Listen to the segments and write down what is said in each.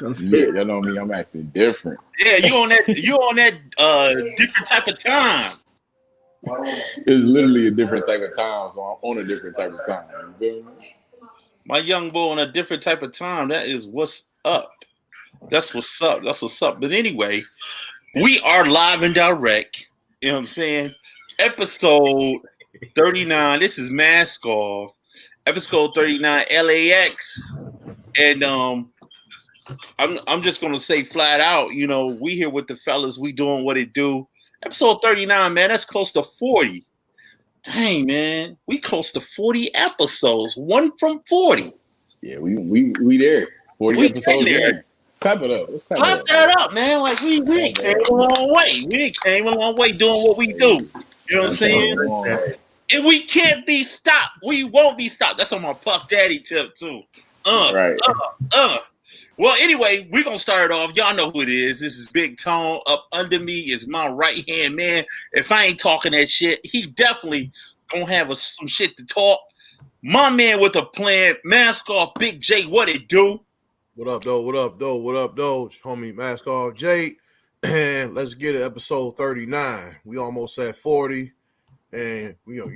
Yeah, that don't mean I'm acting different. Yeah, you on that different type of time. It's literally a different type of time, so I'm on a different type of time. You feel me? My young boy on a different type of time. That is what's up. That's what's up. That's what's up. But anyway, we are live and direct. You know what I'm saying? Episode 39. This is Mask Off. Episode 39, L.A.X. And I'm just gonna say flat out, you know, we here with the fellas, we doing what it do. Episode 39, man, that's close to 40. Dang, man, we close to 40 episodes. One from 40. Yeah, we there. 40 we episodes there. Clap it up. Let's clap that up, man. Like we came a long way. We came a long way doing what we do. You know what I'm saying? And we can't be stopped. We won't be stopped. That's on my Puff Daddy tip too. Right. Well, anyway, we're going to start it off. Y'all know who it is. This is Big Tone. Up under me is my right-hand man. If I ain't talking that shit, he definitely going to have some shit to talk. My man with a plan, Mask Off, Big J, what it do? What up, though? What up, though? What up, though? It's homie Mask Off J. And let's get it, episode 39. We almost at 40. And, we gonna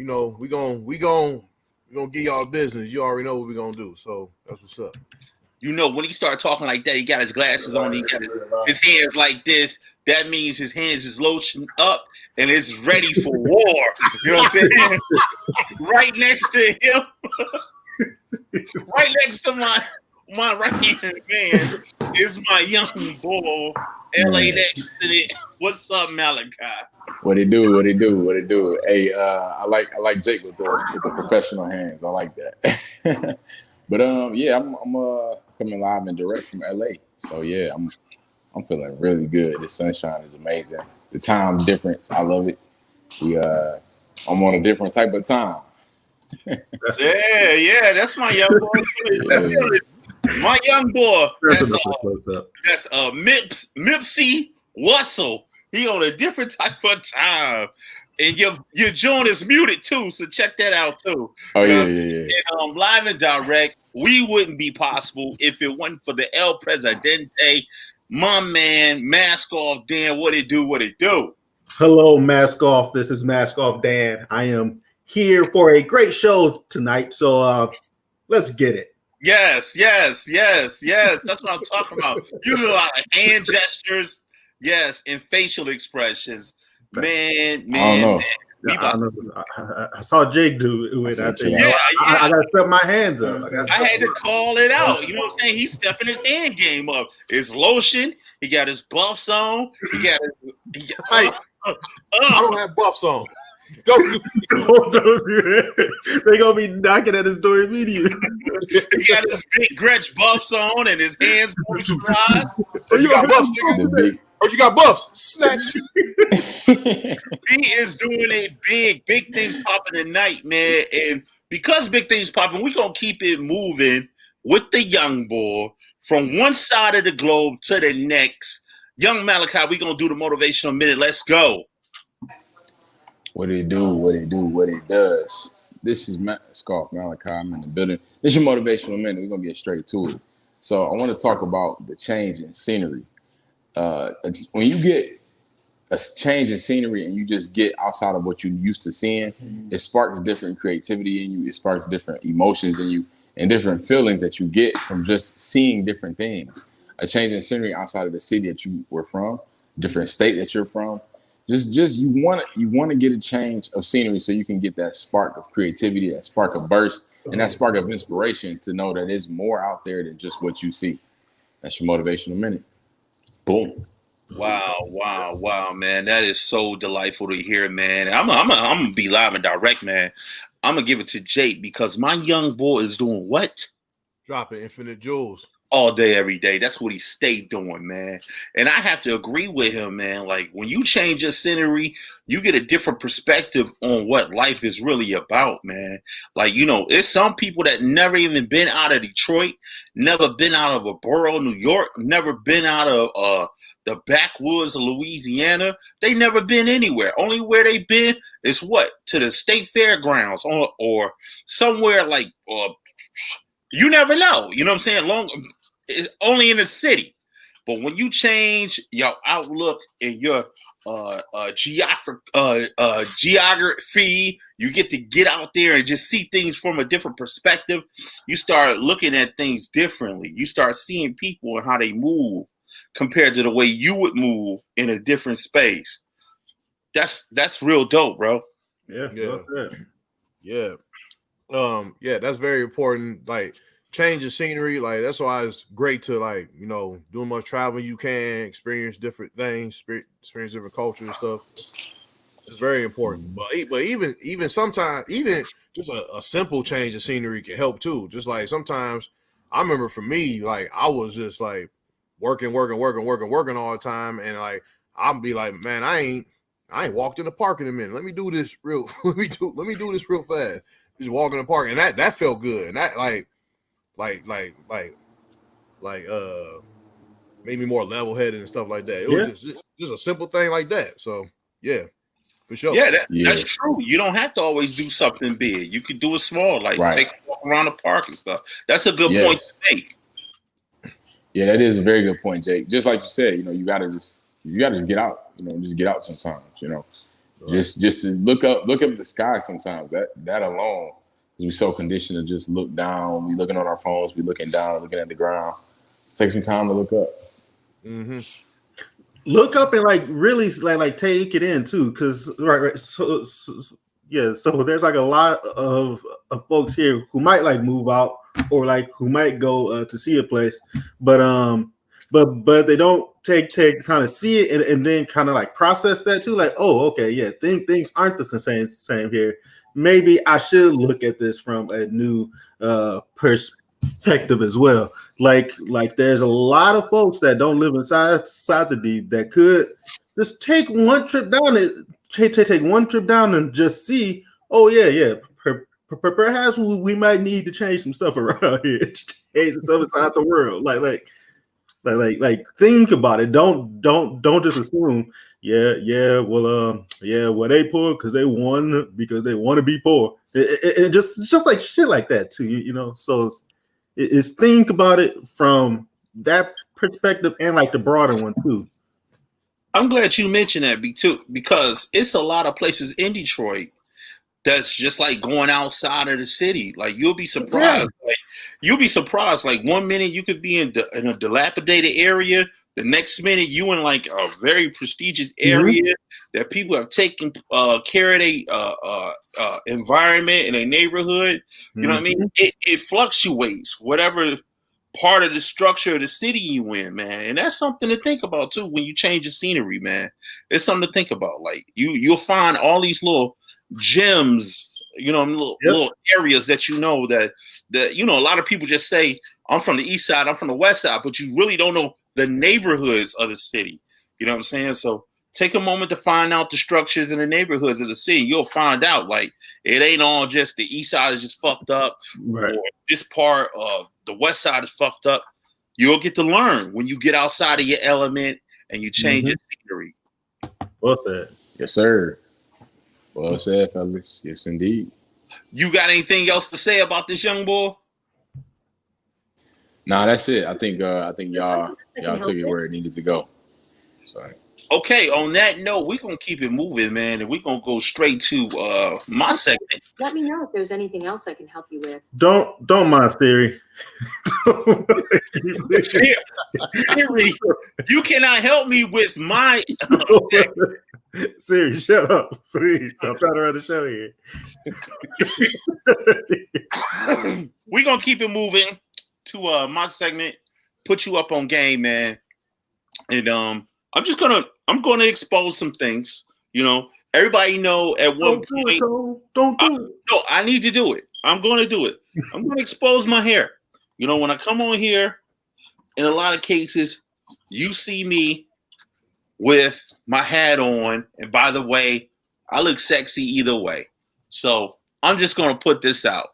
give y'all business. You already know what we're going to do. So that's what's up. You know, when he started talking like that, he got his glasses on, he got his hands like this. That means his hands is lotioned up and it's ready for war. You know what I'm saying? Right next to him, right next to my right-hand man is my young boy, L.A.X. What's up, Malachi? What it do? Hey, I like Jake with the professional hands. I like that. But yeah, I'm coming live and direct from L.A. So yeah, I'm feeling really good. The sunshine is amazing. The time difference, I love it. I'm on a different type of time. yeah, that's my young boy. Yeah. My young boy. That's Mipsy Wussel. He on a different type of time. And your joint is muted too, so check that out too. Oh yeah. And live and direct, we wouldn't be possible if it wasn't for the El Presidente, my man, Mask Off Dan. What it do? Hello, Mask Off. This is Mask Off Dan. I am here for a great show tonight, so let's get it. Yes. That's what I'm talking about. Using a lot of hand gestures, yes, and facial expressions. Man. I saw Jake do it. I said, I gotta step my hands up. I had to call it out. You know what I'm saying? He's stepping his hand game up. His lotion. He got his buffs on. I don't have buffs on. Don't do that. They're gonna be knocking at his door immediately. He got his big Gretsch buffs on and his hands moisturized. You got buffs, nigga. You got buffs. Snatch. He is doing a big things popping tonight, man. And because big things popping, we're gonna keep it moving with the young boy from one side of the globe to the next. Young Malachi, we're gonna do the motivational minute. Let's go. What it does. This is Mask Off Malachi. I'm in the building. This is your motivational minute. We're gonna get straight to it. So I want to talk about the change in scenery. When you get a change in scenery and you just get outside of what you used to seeing, it sparks different creativity in you. It sparks different emotions in you and different feelings that you get from just seeing different things. A change in scenery outside of the city that you were from, different state that you're from. Just you want to get a change of scenery so you can get that spark of creativity, that spark of burst, and that spark of inspiration to know that there's more out there than just what you see. That's your motivational minute. Boom. Wow, man. That is so delightful to hear, man. I'm gonna be live and direct, man. I'm gonna give it to Jake because my young boy is doing what? Dropping infinite jewels. All day, every day. That's what he stayed doing, man. And I have to agree with him, man. Like, when you change your scenery, you get a different perspective on what life is really about, man. Like, you know, there's some people that never even been out of Detroit, never been out of a borough, New York, never been out of the backwoods of Louisiana. They never been anywhere. Only where they been is what? To the state fairgrounds or somewhere like, you never know. You know what I'm saying? It's only in the city. But when you change your outlook and your geography, you get out there and just see things from a different perspective. You start looking at things differently. You start seeing people and how they move compared to the way you would move in a different space. That's real dope, bro. Yeah. Yeah. Yeah, that's very important. Like change of scenery, like that's why it's great to like, you know, do as much traveling you can, experience different things, experience different cultures and stuff. It's very important. But even sometimes, even just a simple change of scenery can help too. Just like sometimes I remember for me, like I was just like working all the time, and like I'll be like, man, I ain't walked in the park in a minute. Let me do this real let me do this real fast. Just walk in the park. And that felt good. And that made me more level headed and stuff like that. It was just a simple thing like that. So yeah, for sure. Yeah, that's true. You don't have to always do something big. You could do it small, like take a walk around the park and stuff. That's a good point to make. Yeah, that is a very good point, Jake. Just like you said, you know, you gotta just get out. You know, just get out sometimes. You know, just to look up the sky sometimes. That alone, because we're so conditioned to just look down. We looking on our phones. We looking down, looking at the ground. Take some time to look up. Mm-hmm. Look up and like really like take it in too, because right. So there's like a lot of folks here who might like move out or like who might go to see a place, but they don't take kind of see it and then kind of like process that too. Like, oh, okay, yeah, things aren't the same here. Maybe I should look at this from a new perspective as well. Like there's a lot of folks that don't live inside the D that could just take one trip down take one trip down and just see, oh yeah. Perhaps we might need to change some stuff around here, change some stuff inside the world. Like think about it. Don't just assume. Well they poor because they want to be poor. It just like shit like that too. You know, so it's think about it from that perspective and like the broader one too. I'm glad you mentioned that because it's a lot of places in Detroit that's just like going outside of the city. Like you'll be surprised. Like 1 minute you could be in a dilapidated area. The next minute you in like a very prestigious area that people have taken care of their environment and their neighborhood. You know what I mean? It fluctuates whatever part of the structure of the city you in, man. And that's something to think about too when you change the scenery, man. It's something to think about. Like you'll find all these little gems, you know, little areas that you know, a lot of people just say, I'm from the east side, I'm from the west side, but you really don't know the neighborhoods of the city. You know what I'm saying? So take a moment to find out the structures in the neighborhoods of the city. You'll find out like it ain't all just the east side is just fucked up, or this part of the west side is fucked up. You'll get to learn when you get outside of your element and you change your scenery. What's that? Yes, sir. Well said, fellas. Yes, indeed. You got anything else to say about this young boy? Nah, that's it. I think y'all took it where it needed to go. Sorry. Okay, on that note, we're gonna keep it moving, man, and we're gonna go straight to my segment. Let me know if there's anything else I can help you with. Don't mind Siri. Siri, you cannot help me with my Siri, shut up, please. I'm trying to run the show here. We're gonna keep it moving to my segment, put you up on game, man. And I'm gonna expose some things. You know, everybody know at one point. Don't do it. No, I need to do it. I'm gonna do it. I'm gonna expose my hair. You know, when I come on here, in a lot of cases, you see me with my hat on, and by the way, I look sexy either way. So I'm just gonna put this out.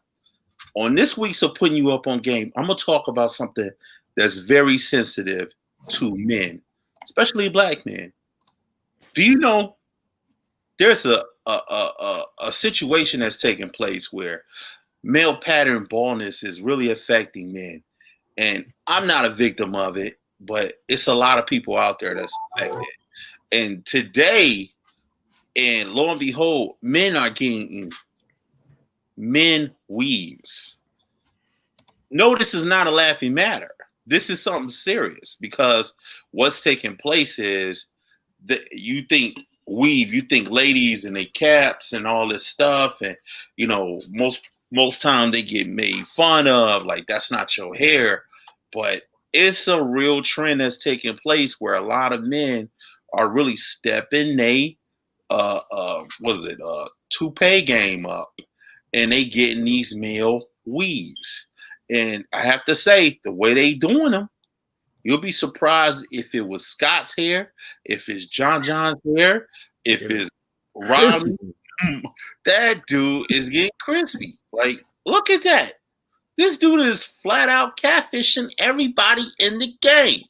On this week's of Putting You Up on Game, I'm gonna talk about something that's very sensitive to men, especially black men. Do you know there's a situation that's taking place where male pattern baldness is really affecting men, And I'm not a victim of it, but it's a lot of people out there that's affected. And today, and lo and behold, men are getting men weaves. No, this is not a laughing matter. This is something serious because what's taking place is that you think weave, you think ladies and they caps and all this stuff, and you know, most time they get made fun of, like that's not your hair. But it's a real trend that's taking place where a lot of men are really stepping they toupee game up, and they getting these male weaves. And I have to say, the way they doing them, you'll be surprised if it was Scott's hair, if it's John's hair, if it's Rob. That dude is getting crispy. Like, look at that. This dude is flat out catfishing everybody in the game.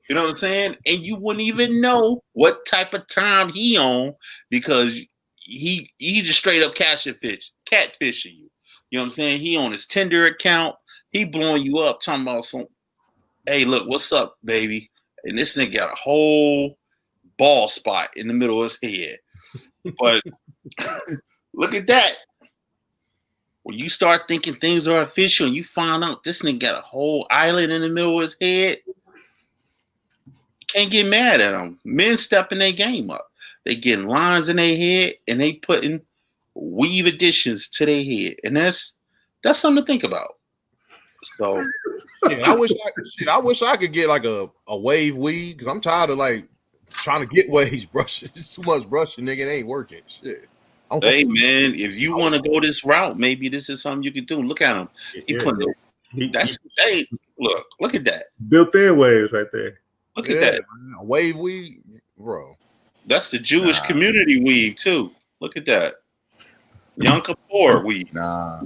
You know what I'm saying? And you wouldn't even know what type of time he on because he just straight up catfishing you. You know what I'm saying? He on his Tinder account. He blowing you up, talking about some, hey, look, what's up, baby? And this nigga got a whole ball spot in the middle of his head. But look at that. When you start thinking things are official and you find out this nigga got a whole island in the middle of his head, you can't get mad at him. Men stepping their game up. They getting lines in their head and they putting weave additions to their head. And that's something to think about. So yeah, I wish I could get like a wave weave because I'm tired of like trying to get waves brushing. It's too much brushing, nigga. It ain't working. Shit. Hey man, if you want to go this route, maybe this is something you could do. Look at him. He put hey, look at that. Built-in waves right there. Look at that. Man, a wave weave, bro. That's the Jewish community weave too. Look at that. Yom Kippur weave. Nah.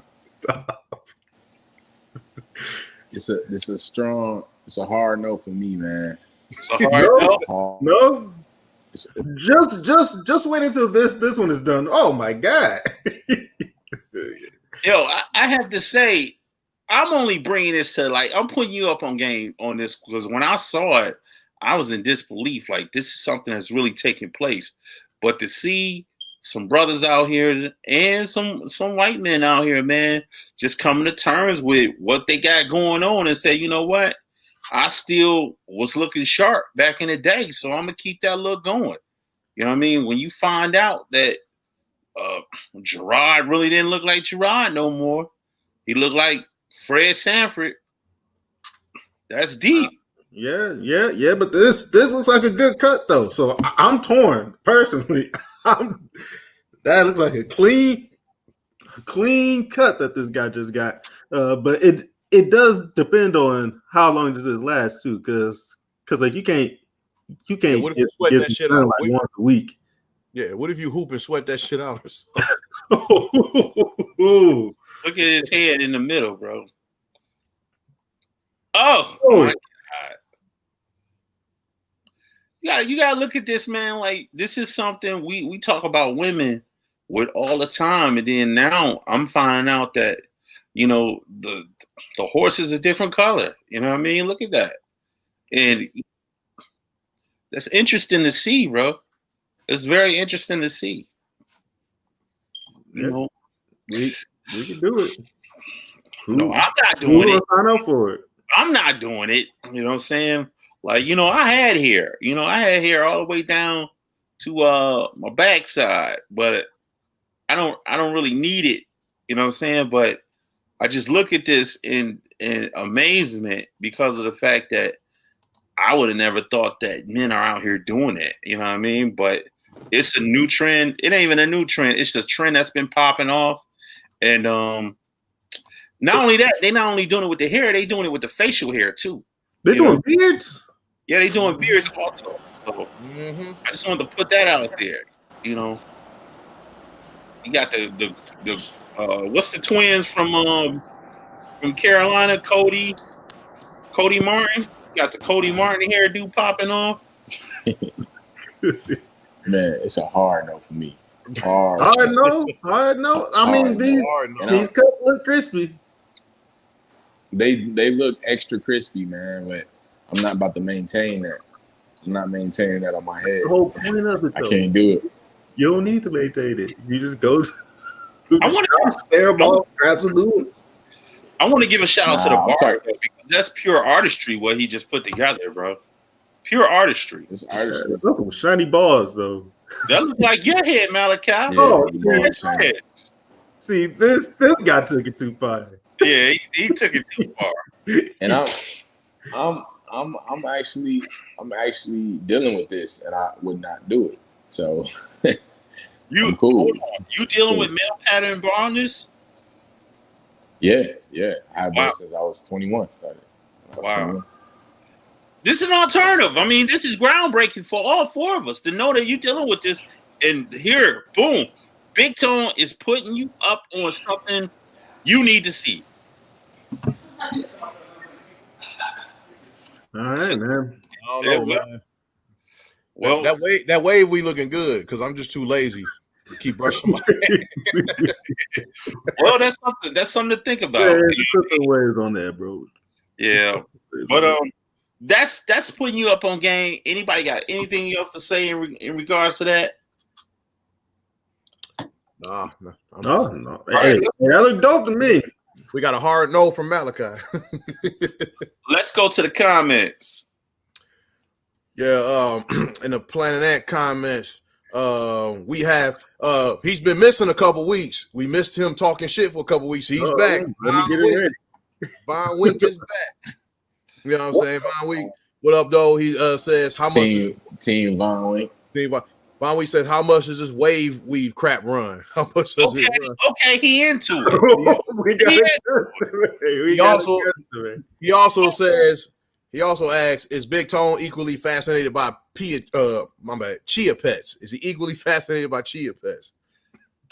It's a hard no for me, man. It's a hard no. No. Just wait until this one is done. Oh my god. Yo, I have to say, I'm only bringing this to like I'm putting you up on game on this because when I saw it, I was in disbelief. Like this is something that's really taking place. But to see some brothers out here and some white men out here, man, just coming to terms with what they got going on and say, you know what? I still was looking sharp back in the day, so I'm gonna keep that look going. You know what I mean? When you find out that Gerard really didn't look like Gerard no more, he looked like Fred Sanford. That's deep. Yeah. But this looks like a good cut though, so I'm torn personally. That looks like a clean cut that this guy just got. But it does depend on how long does this last too, because like you can't what if you sweat that shit out like once a week? Yeah, what if you hoop and sweat that shit out or something? Look at his head in the middle, bro. Oh my God. You gotta look at this, man. Like this is something we talk about women with all the time, and then now I'm finding out that you know the horse is a different color. You know what I mean? Look at that, and that's interesting to see, bro. It's very interesting to see. You know, we can do it. No, I'm not doing it. Sign up for it. I'm not doing it. You know what I'm saying? Like, you know, I had hair. You know, I had hair all the way down to my backside, but I don't really need it. You know what I'm saying? But I just look at this in amazement because of the fact that I would have never thought that men are out here doing it. You know what I mean? But it's a new trend. It ain't even a new trend. It's the trend that's been popping off. And not only that, they not only doing it with the hair, they doing it with the facial hair too. They doing beards? Yeah, they doing beards also. So I just wanted to put that out there. You know, you got the what's the twins from Carolina? Cody Martin. You got the Cody Martin hairdo popping off. Man, it's a hard no for me. Hard no. I mean, these cuts look crispy. They look extra crispy, man. But I'm not about to maintain that. I'm not maintaining that on my head. The whole point of it, I though. can't do it. You don't need to maintain it. You just go to I want tear them off, grab some new ones. I want to give a shout out to the Nah, I'm bar sorry. though, because that's pure artistry what he just put together, bro. Pure artistry. It's artistry. Those some shiny balls, though. That look like your head, Malachi. Yeah, Oh, the ball is shiny. See, this guy took it too far. Yeah, he took it too far. And I'm actually dealing with this, and I would not do it. So I'm cool. Hold on. You dealing with male pattern baldness? Yeah. I've been Wow. since I was 21. Started. Wow. 21. This is an alternative. I mean, this is groundbreaking for all four of us to know that you're dealing with this. And here, boom, Big Tone is putting you up on something you need to see. All right, man. I don't Yeah, know, well- man. Well, That wave we looking good because I'm just too lazy to keep brushing my hair. well, that's something to think Yeah, about. put some waves on there, bro. Yeah. But that's putting you up on game. Anybody got anything else to say in regards to that? Nah, No. Hey, that look dope to me. we got a hard no from Malachi. Let's go to the comments. Yeah, in the Planet Ant comments, we have he's been missing a couple weeks. We missed him talking shit for a couple weeks. He's back. Let me get it ready. Von Wink is back. You know what I'm saying? Von Wink, what up, though? He says how much Team Von Wink. Von Wink says how much does this wave weave crap run? How much does it run? Okay, he into it. We got it. He also says he also asks, is Big Tone equally fascinated by chia pets? Is he equally fascinated by chia pets?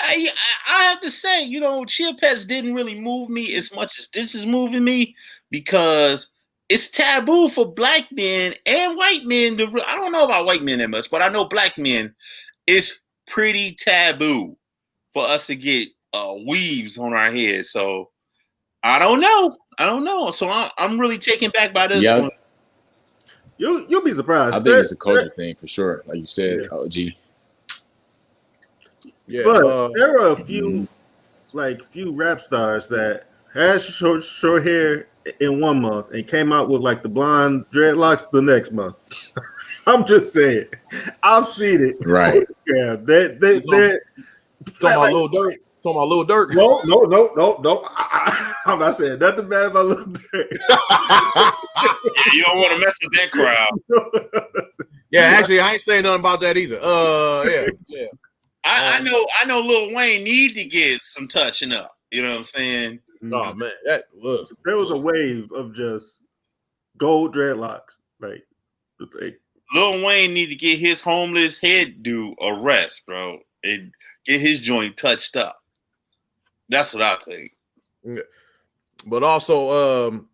I have to say, chia pets didn't really move me as much as this is moving me because it's taboo for black men and white men. I don't know about white men that much, but I know black men. It's pretty taboo for us to get weaves on our head. So I don't know. So I'm really taken back by this one. You'll be surprised. I think it's a culture thing for sure. Like you said, OG. Yeah, But there are a few rap stars that had short hair in 1 month and came out with like the blonde dreadlocks the next month. I'm just saying, I've seen it. Right. Yeah, they're talking about Lil Durk. Talking about Lil Durk. No. I'm not saying nothing bad about Lil Durk. Yeah, you don't want to mess with that crowd. Yeah, actually, I ain't saying nothing about that either. Yeah. I know Lil Wayne need to get some touching up. You know what I'm saying? Oh man, that look. There was a wave of just gold dreadlocks. Like Lil Wayne need to get his homeless head do a rest, bro, and get his joint touched up. That's what I think. Yeah. But also,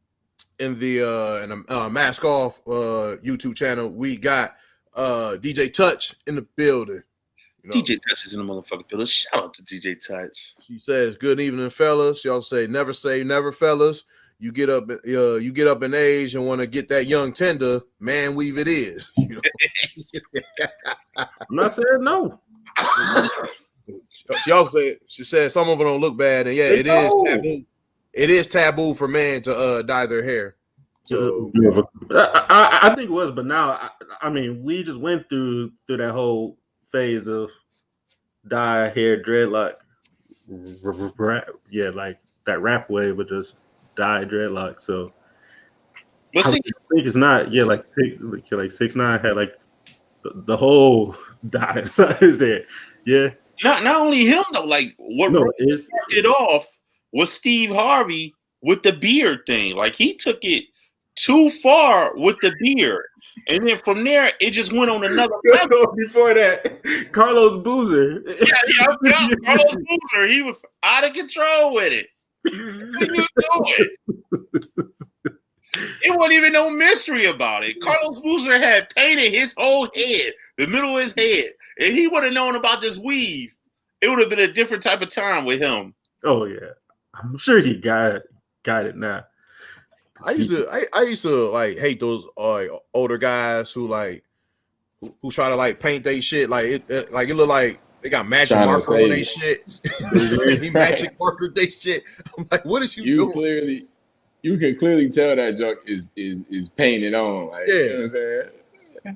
in the Mask Off YouTube channel, we got DJ Touch in the building. DJ Touch is in the motherfucking building. Shout out to DJ Touch. She says, "Good evening, fellas." She also say never, fellas. You get up in age and want to get that young tender, man weave it is. I'm not saying no. She said some of them don't look bad, and yeah, it is taboo. It is taboo for men to dye their hair. So I think it was, but now I mean we just went through that whole phase of dye hair dreadlock. Yeah, like that rap wave with just dye dreadlock. So But I see, think it's not. Yeah, like 6ix9ine had like the whole dye inside his head. Yeah. not only him though. Like what started it off was Steve Harvey with the beard thing. Like he took it too far with the beard, and then from there it just went on another level. Before that, Carlos Boozer. Yeah, Carlos Boozer, he was out of control with it. What are you doing? It wasn't even no mystery about it. Carlos Boozer had painted his whole head, the middle of his head, and he would have known about this weave. It would have been a different type of time with him. Oh yeah, I'm sure he got it now. I used to like hate those older guys who who try to like paint they shit like it look like they got magic Trying to marker on save they it. shit. He magic marker they shit. I'm like, what is you doing? You can clearly tell that junk is painted on. Like, Yeah. you know what I'm saying?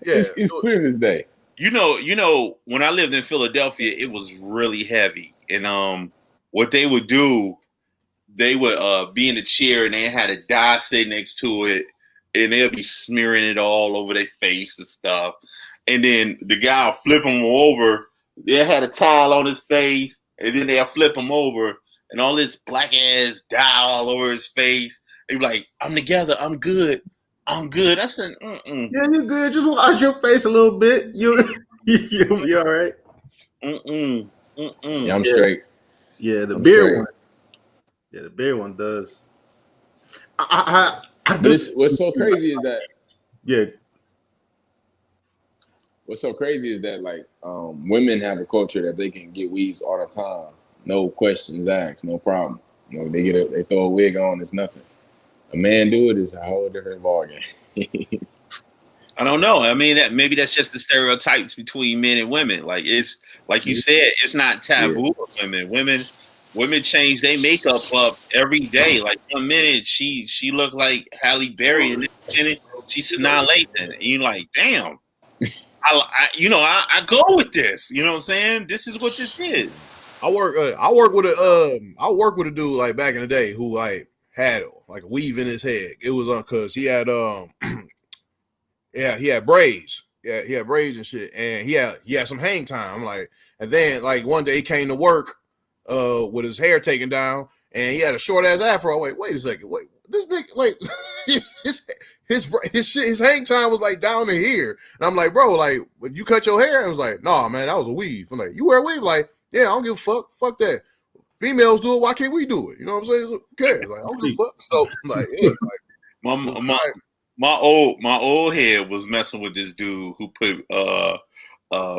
Yeah. It's clear as day. You know, when I lived in Philadelphia, it was really heavy. And what they would do, they would be in the chair and they had a dye sitting next to it, and they'll be smearing it all over their face and stuff. And then the guy will flip them over. They had a towel on his face, and then they'll flip him over, and all this black ass dye all over his face. They be like, "I'm together. I'm good. I'm good." I said, "Mm-mm. Yeah, you good. Just wash your face a little bit. You'll be all right. Mm-mm. Mm-mm." Yeah, I'm straight. Yeah, the I'm beer straight. one. Yeah, the beer one does. But what's so crazy is that yeah. what's so crazy is that like women have a culture that they can get weaves all the time, no questions asked, no problem. You know, they throw a wig on, it's nothing. A man do it is a whole different ballgame. I don't know. I mean, maybe that's just the stereotypes between men and women. Like it's like you said, it's not taboo with women. Women change their makeup up every day. Like 1 minute she looked like Halle Berry, and next minute she's Sanaa Lathan. And you're like, damn. I go with this. You know what I'm saying? This is what this is. I work with a dude like back in the day who like had like a weave in his head. It was cause he had he had braids. Yeah, he had braids and shit. And he had some hang time. I'm like, and then like one day he came to work with his hair taken down and he had a short ass afro. Wait a second. Wait, this nigga like his hang time was like down to here. And I'm like, bro, like, would you cut your hair? And I was like, nah, man, that was a weave. I'm like, you wear a weave? Like, yeah, I don't give a fuck. Fuck that. Females do it. Why can't we do it? You know what I'm saying? Who cares? Like, I don't give a fuck. So like, yeah, like my old head was messing with this dude who put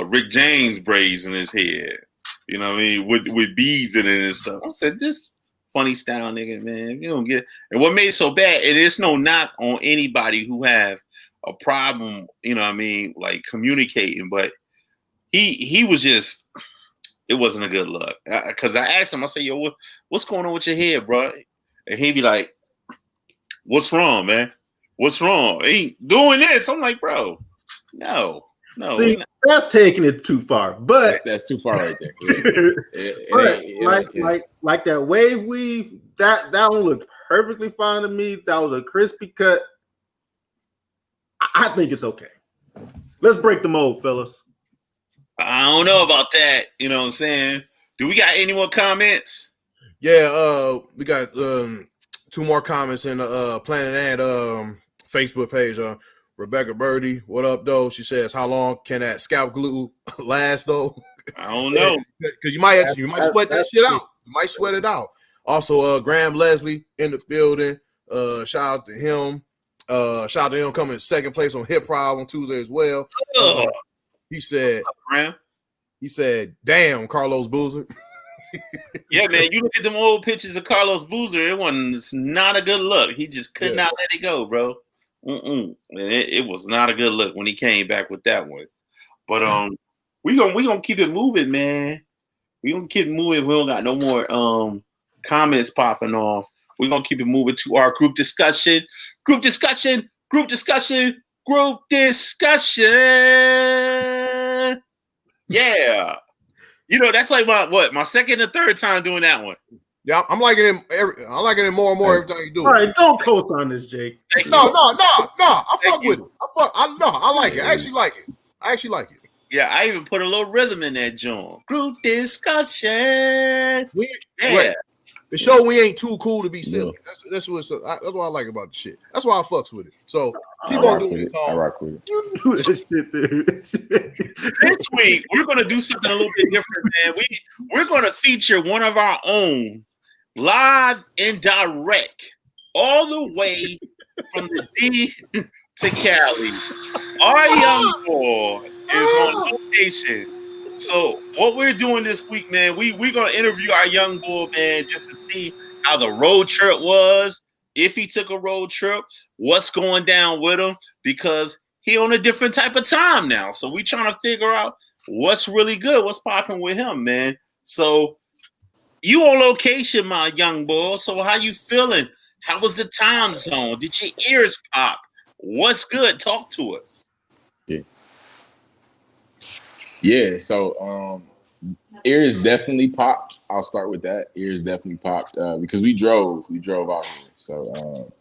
Rick James braids in his head. You know what I mean? With beads in it and stuff. I said, this funny style nigga, man. You don't get it. And what made it so bad, it is no knock on anybody who have a problem, you know what I mean, like communicating, but he was just, it wasn't a good look. Because I asked him, I said, yo, what's going on with your head, bro? And he'd be like, what's wrong, man? What's wrong? He doing this. I'm like, bro, no. See, that's taking it too far. But that's too far right there. Yeah. Like that wave weave, that one looked perfectly fine to me. That was a crispy cut. I think it's okay. Let's break the mold, fellas. I don't know about that. You know what I'm saying? Do we got any more comments? Yeah, we got 2 more comments in the Planet Ant Facebook page. Rebecca Birdie, what up, though? She says, how long can that scalp glue last, though? I don't know. Because you might sweat that shit out. You might sweat it out. Also, Graham Leslie in the building. Shout out to him. Shout out to him coming in second place on Hip Pride on Tuesday as well. He said, damn, Carlos Boozer. Yeah, man, you look at them old pictures of Carlos Boozer, it was not a good look. He just could not let it go, bro. And it was not a good look when he came back with that one. But we gonna keep it moving, man. We gonna keep it moving. We don't got no more comments popping off. We're gonna keep it moving to our group discussion. Group discussion. Yeah. You know, that's like my second or third time doing that one. Yeah, I'm liking it. I'm liking it more and more every time you do it. All right, don't coast on this, Jake. No. I fuck with it. I like it. I actually like it. Yeah, I even put a little rhythm in that joint. Group discussion. Right. The show we ain't too cool to be silly. That's what I like about the shit. That's why I fucks with it. So keep on doing it. I rock with it. You do this shit, dude. This week we're gonna do something a little bit different, man. We're gonna feature one of our own live and direct, all the way from the D to Cali. Our young boy is on location. So what we're doing this week, man, we're gonna interview our young bull, man, just to see how the road trip was, if he took a road trip, what's going down with him, because he on a different type of time now. So we trying to figure out what's really good, what's popping with him, man. So you on location, my young boy. So how you feeling? How was the time zone? Did your ears pop? What's good? Talk to us. Yeah. So ears definitely popped. I'll start with that. Ears definitely popped because we drove out here. So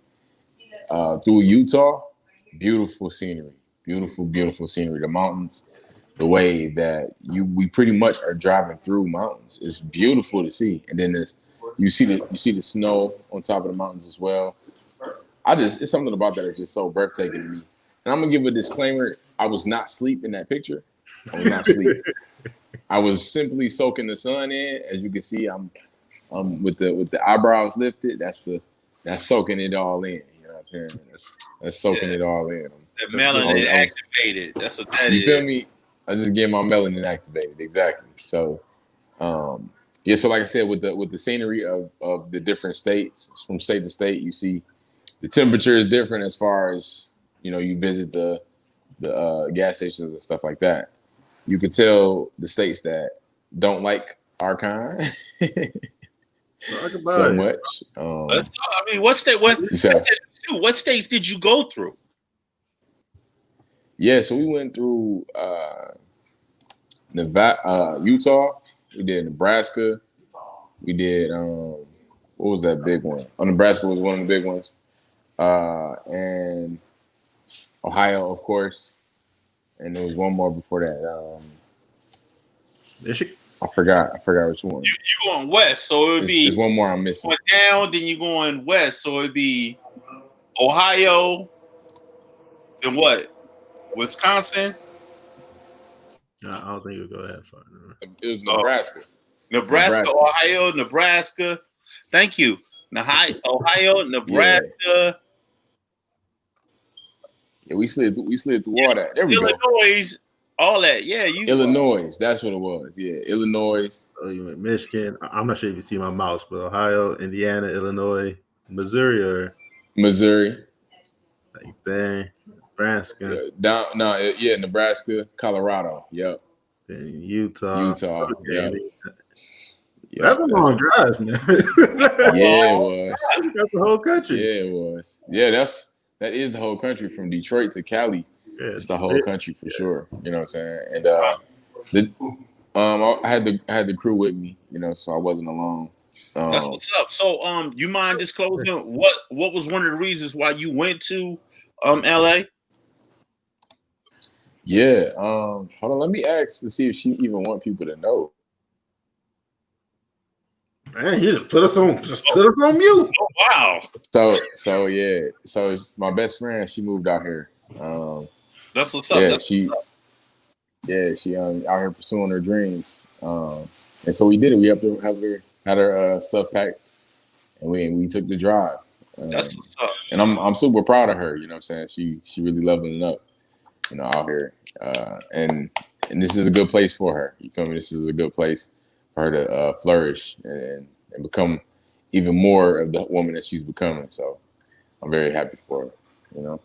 through Utah, beautiful scenery, beautiful scenery. The mountains, the way that we pretty much are driving through mountains. It's beautiful to see. And then you see the snow on top of the mountains as well. It's something about that that's just so breathtaking to me. And I'm gonna give a disclaimer. I was not asleep in that picture. I was not asleep. I was simply soaking the sun in. As you can see, I'm with the eyebrows lifted. That's soaking it all in. You know what I'm saying? That's soaking it all in. The melanin activated. That's what that you is. You feel me? I just get my melanin activated. Exactly. So, yeah. So like I said, with the scenery of the different states, from state to state, you see the temperature is different as far as, you visit the gas stations and stuff like that. You could tell the states that don't like our kind so much. I mean, what states did you go through? Yeah, so we went through Nevada, Utah. We did Nebraska. We did what was that big one? Nebraska was one of the big ones, and Ohio, of course. And there was one more before that. I forgot which one. You going west, so it would be. There's one more I'm missing. Going down, then you going west, so it'd be Ohio. Then what? Wisconsin. No, I don't think you'll go that far. It was Nebraska. Nebraska, Ohio, Nebraska. Thank you. Ohio, Nebraska. Yeah, we slid through all that. There we go. Illinois, all that. Yeah, Illinois. That's what it was. Yeah, Illinois. Oh, you went Michigan. I'm not sure if you see my mouse, but Ohio, Indiana, Illinois, Missouri. Like there, Nebraska. Nebraska, Colorado. Yep. Then Utah. Yep. That's a long drive, man. Yeah, it was. That's the whole country. Yeah, it was. Yeah, that is the whole country from Detroit to Cali. Yeah, it's the whole country for sure. You know what I'm saying? And I had the crew with me, so I wasn't alone. That's what's up. So, you mind disclosing what was one of the reasons why you went to L.A.? Yeah. Hold on. Let me ask to see if she even want people to know. Man, you just put us on mute. Oh, wow. So yeah. So my best friend, she moved out here. That's what's up. Yeah, she out here pursuing her dreams. And so we did it. We had her stuff packed, and we took the drive. That's what's up. And I'm super proud of her. You know what I'm saying? She really leveling up, out here. And this is a good place for her. You feel me? This is a good place for her to flourish and become even more of the woman that she's becoming. So I'm very happy for her.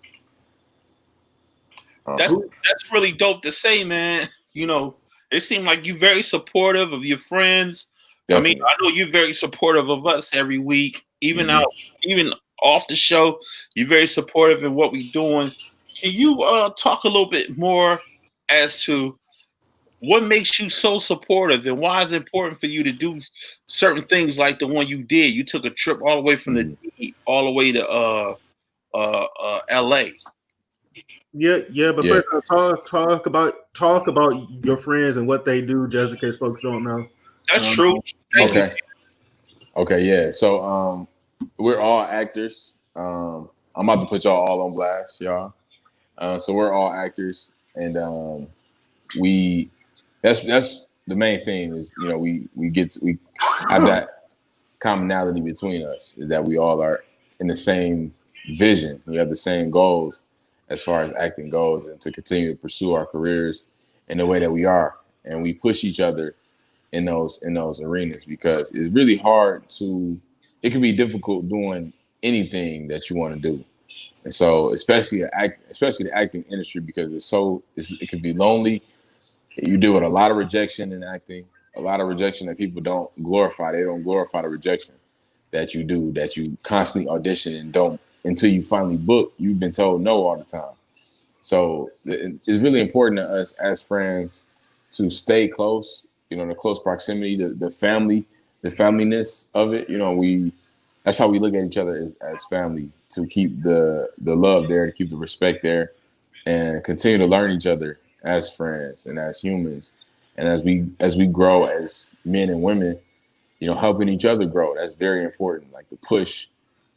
That's really dope to say, man. It seemed like you're very supportive of your friends. Definitely. I mean, I know you're very supportive of us every week, even off the show. You're very supportive in what we're doing. Can you talk a little bit more as to what makes you so supportive and why is it important for you to do certain things like the one you did? You took a trip all the way from the D all the way to L.A. Yeah, but first talk about your friends and what they do, just in case folks don't know. That's true. Okay, yeah. So we're all actors. I'm about to put y'all all on blast, y'all. So we're all actors, and that's the main thing is we have that commonality between us is that we all are in the same vision. We have the same goals as far as acting goes, and to continue to pursue our careers in the way that we are, and we push each other in those arenas because it's really hard it can be difficult doing anything that you want to do. And so, especially the acting industry, because it can be lonely. You deal with a lot of rejection in acting, a lot of rejection that people don't glorify. They don't glorify the rejection that you do, that you constantly audition and don't until you finally book. You've been told no all the time. So it's really important to us as friends to stay close. The close proximity, the familyness of it. That's how we look at each other as family, to keep the love there, to keep the respect there, and continue to learn each other as friends and as humans. And as we grow as men and women, helping each other grow. That's very important. Like the push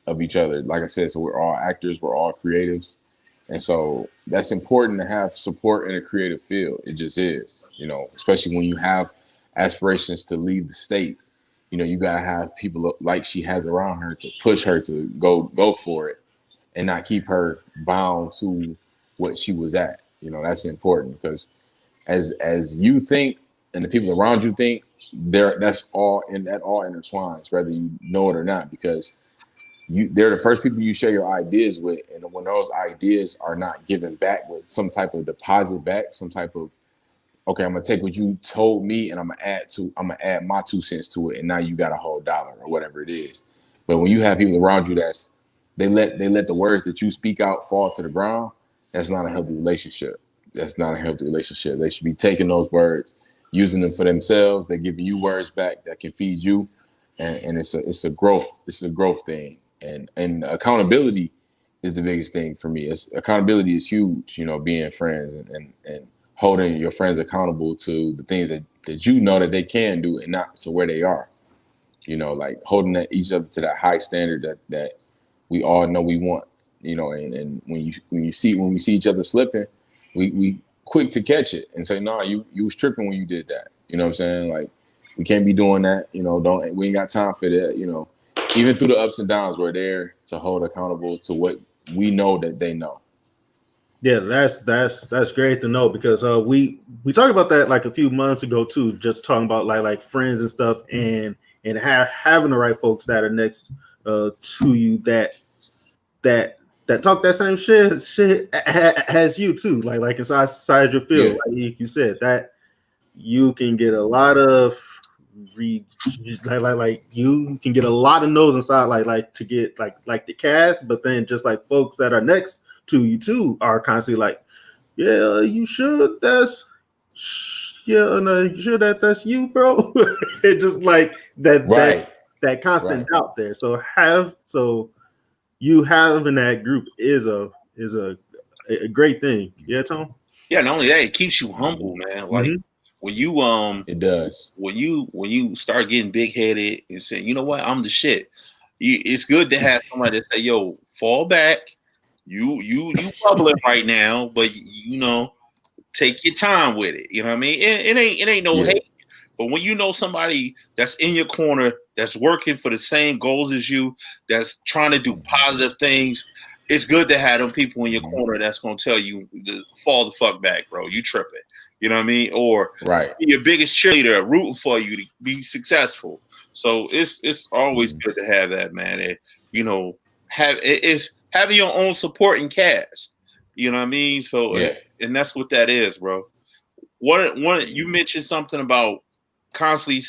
of each other. Like I said, so we're all actors, we're all creatives. And so that's important to have support in a creative field. It just is, especially when you have aspirations to leave the state. You gotta have people like she has around her to push her to go for it, and not keep her bound to what she was at. That's important, because as you think and the people around you think, that all intertwines, whether you know it or not, because they're the first people you share your ideas with, and when those ideas are not given back with some type of deposit back, some type of, okay, I'm gonna take what you told me and I'm gonna add my 2 cents to it, and now you got a whole dollar or whatever it is. But when you have people around you they let the words that you speak out fall to the ground, that's not a healthy relationship. That's not a healthy relationship. They should be taking those words, using them for themselves. They're giving you words back that can feed you, and it's a growth thing. And accountability is the biggest thing for me. Accountability is huge. Being friends and holding your friends accountable to the things that that they can do, and not to where they are. Like holding each other to that high standard that we all know we want. And when we see each other slipping, we quick to catch it and say, "No, you was tripping when you did that." You know what I'm saying? Like, we can't be doing that. We ain't got time for that. Even through the ups and downs, we're there to hold accountable to what we know that they know. Yeah, that's great to know, because we talked about that like a few months ago too, just talking about like friends and stuff, and having the right folks that are next to you that talk that same shit as you too, like inside your field. Yeah. Like you said, that you can get a lot of like you can get a lot of no's inside, like to get like the cast, but then just like folks that are next to you too are constantly like, yeah, you should, you sure that's you, bro. It just like that, Right. that constant doubt there. So you having that group is a great thing. Yeah, Tom. Yeah, not only that, it keeps you humble, man. Like when you it does. when you start getting big headed and saying, you know what, I'm the shit. It's good to have somebody that say, yo, fall back. You bubbling right now, but take your time with it. You know what I mean? It ain't no hate. But when you know somebody that's in your corner, that's working for the same goals as you, that's trying to do positive things, it's good to have them people in your corner that's gonna tell you to fall the fuck back, bro. You tripping. You know what I mean? Or be your biggest cheerleader, rooting for you to be successful. So it's always good to have that, man. And it's having your own supporting cast. You know what I mean? So and that's what that is, bro. One you mentioned something about constantly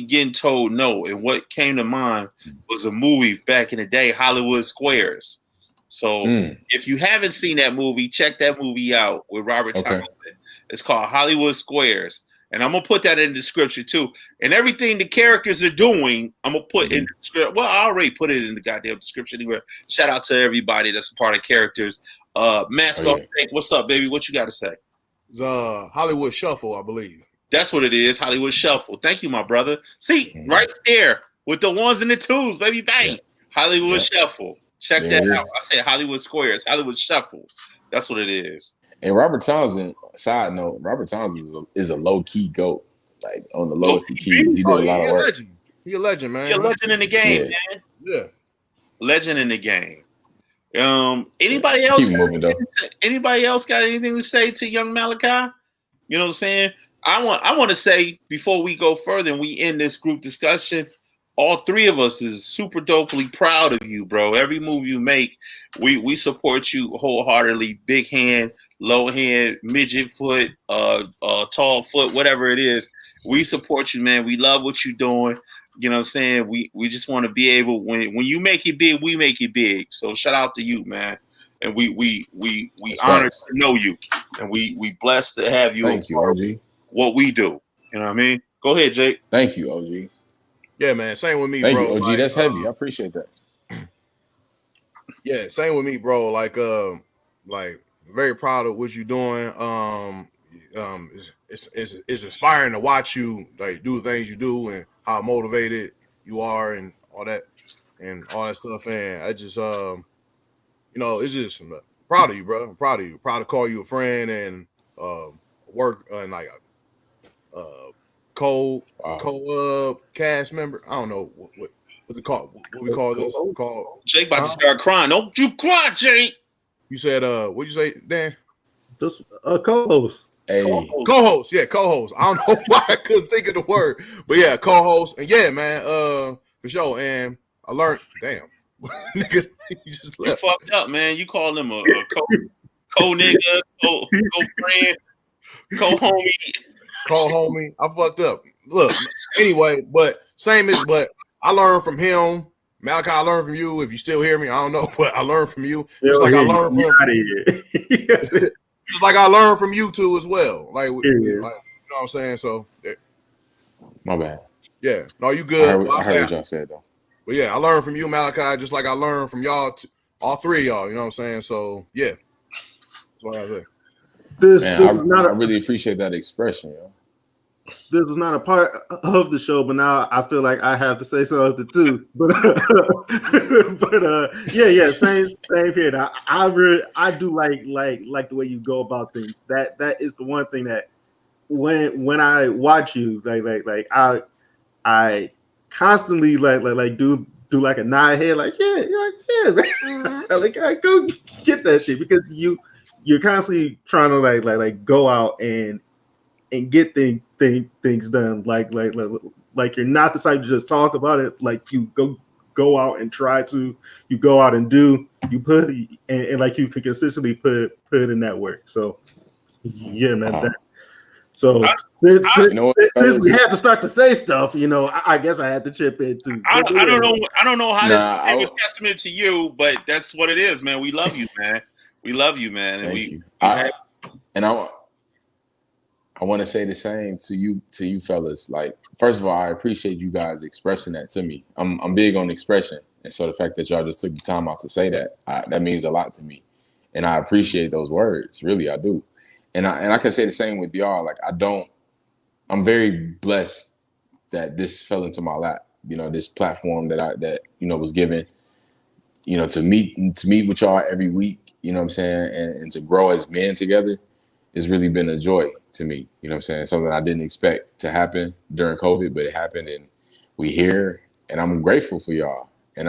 getting told no, and what came to mind was a movie back in the day, Hollywood Squares. So if you haven't seen that movie, check that movie out with Robert Thompson. It's called Hollywood Squares, and I'm gonna put that in the description too. And everything the characters are doing, I'm gonna put in the description. Well, I already put it in the goddamn description anyway. Shout out to everybody that's a part of characters. Mascot, what's up, baby? What you got to say? It's Hollywood Shuffle, I believe. That's what it is, Hollywood Shuffle. Thank you, my brother. See, right there with the ones and the twos, baby, bang. Hollywood Shuffle. Check that out. I said Hollywood Squares, Hollywood Shuffle. That's what it is. And Robert Townsend, side note, Robert Townsend is a low-key GOAT, like on the lowest of keys. He did a lot of work. He a legend, man. He a legend in the game, man. Yeah. Legend in the game. Anybody else? Anybody else got anything to say to young Malachi? You know what I'm saying? I want to say before we go further and we end this group discussion, all three of us is super dopely proud of you, bro. Every move you make, we support you wholeheartedly. Big hand, low hand, midget foot, tall foot, whatever it is. We support you, man. We love what you're doing. You know what I'm saying? We just want to be able, when you make it big, we make it big. So shout out to you, man. And we That's honored facts. to know you, and we blessed to have you. Thank you, OG. What we do, you know what I mean? Go ahead, Jake. Thank you, OG. Yeah, man. Same with me, Thank bro. you, OG. Like, That's heavy. I appreciate that. yeah, same with me, bro. Like very proud of what you're doing. It's inspiring to watch you like do the things you do and how motivated you are and all that stuff. And I just it's just I'm proud of you, bro. I'm proud of you. Proud to call you a friend and work and like uh co cast member. I don't know what we call this called. Jake about to start crying. Don't you cry, Jake. You said what'd you say, Dan? Just a co-host. Hey, Co-host, yeah, co-host. I don't know why I couldn't think of the word, but yeah, co-host, and yeah, man, for sure. And I learned, damn, nigga, you just You left. fucked up, man. You called him a co nigga, co friend, co homie. Co-homie, I fucked up. Look, anyway, but I learned from him. Malachi, I learned from you. If you still hear me, I don't know, but I learned from you. Just like I learned from just like I learned from you two as well. Like, you know what I'm saying? So, my bad. yeah, no, you good. I heard what y'all said though. But yeah, I learned from you, Malachi, just like I learned from y'all, all three of y'all. You know what I'm saying? So yeah, that's what I say. I really appreciate that expression, yo. This is not a part of the show, but now I feel like I have to say something too. But yeah, same here. I do like the way you go about things. That is the one thing that when I watch you, like I constantly like do like a nod head, like yeah, man. Like I go get that shit because you're constantly trying to like go out and get things done. Like you're not the type to just talk about it. Like you go out and try to. You go out and do. You put and like you can consistently put in that work. So yeah, man. Since we had to start to say stuff, I guess I had to chip in too. I don't know how this is a testament to you, but that's what it is, man. We love you, man. We love you, man. And Thank you. I want to say the same to you fellas. Like, first of all, I appreciate you guys expressing that to me. I'm big on expression, and so the fact that y'all just took the time out to say that means a lot to me, and I appreciate those words. Really, I do. And I can say the same with y'all. Like, I'm very blessed that this fell into my lap. This platform that was given. To meet with y'all every week. You know what I'm saying, and to grow as men together. It's really been a joy to me, you know what I'm saying? Something I didn't expect to happen during COVID, but it happened and we here and I'm grateful for y'all. And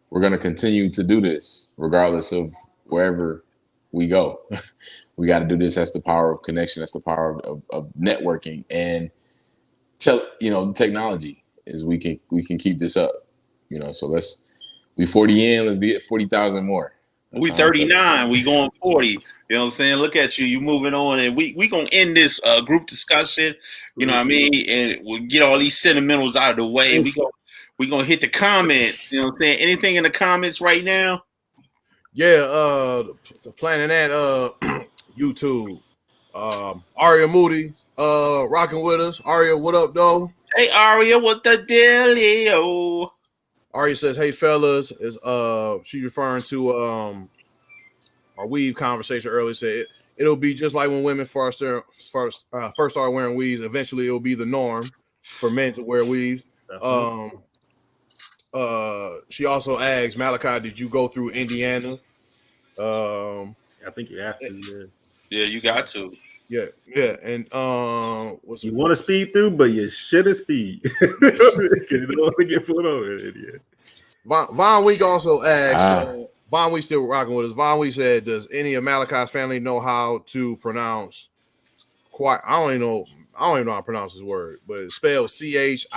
we're going to continue to do this regardless of wherever we go. We got to do this. That's the power of connection. That's the power of networking and technology is we can keep this up, so we 40 in, let's get 40,000 more. We 39, we going 40. You know what I'm saying? Look at you moving on, and we gonna end this group discussion. You know what I mean? And we'll get all these sentimentals out of the way. We gonna hit the comments. You know what I'm saying? Anything in the comments right now? Yeah, planning that YouTube. Aria Moody, rocking with us. Aria, what up, though? Hey Aria, what the dealio? Aria says, "Hey fellas," is she's referring to our weave conversation earlier. Said it'll be just like when women first started wearing weaves. Eventually, it'll be the norm for men to wear weaves. She also asks Malachi, "Did you go through Indiana?" I think you have to. Yeah, you got to. Yeah, and you want to speed through, but you shouldn't speed. You don't want to get pulled over. Yeah. Von Week also asked. Von Week still rocking with us. Von Week said, "Does any of Malachi's family know how to pronounce?" I don't even know how to pronounce this word, but it's spelled CHIANT.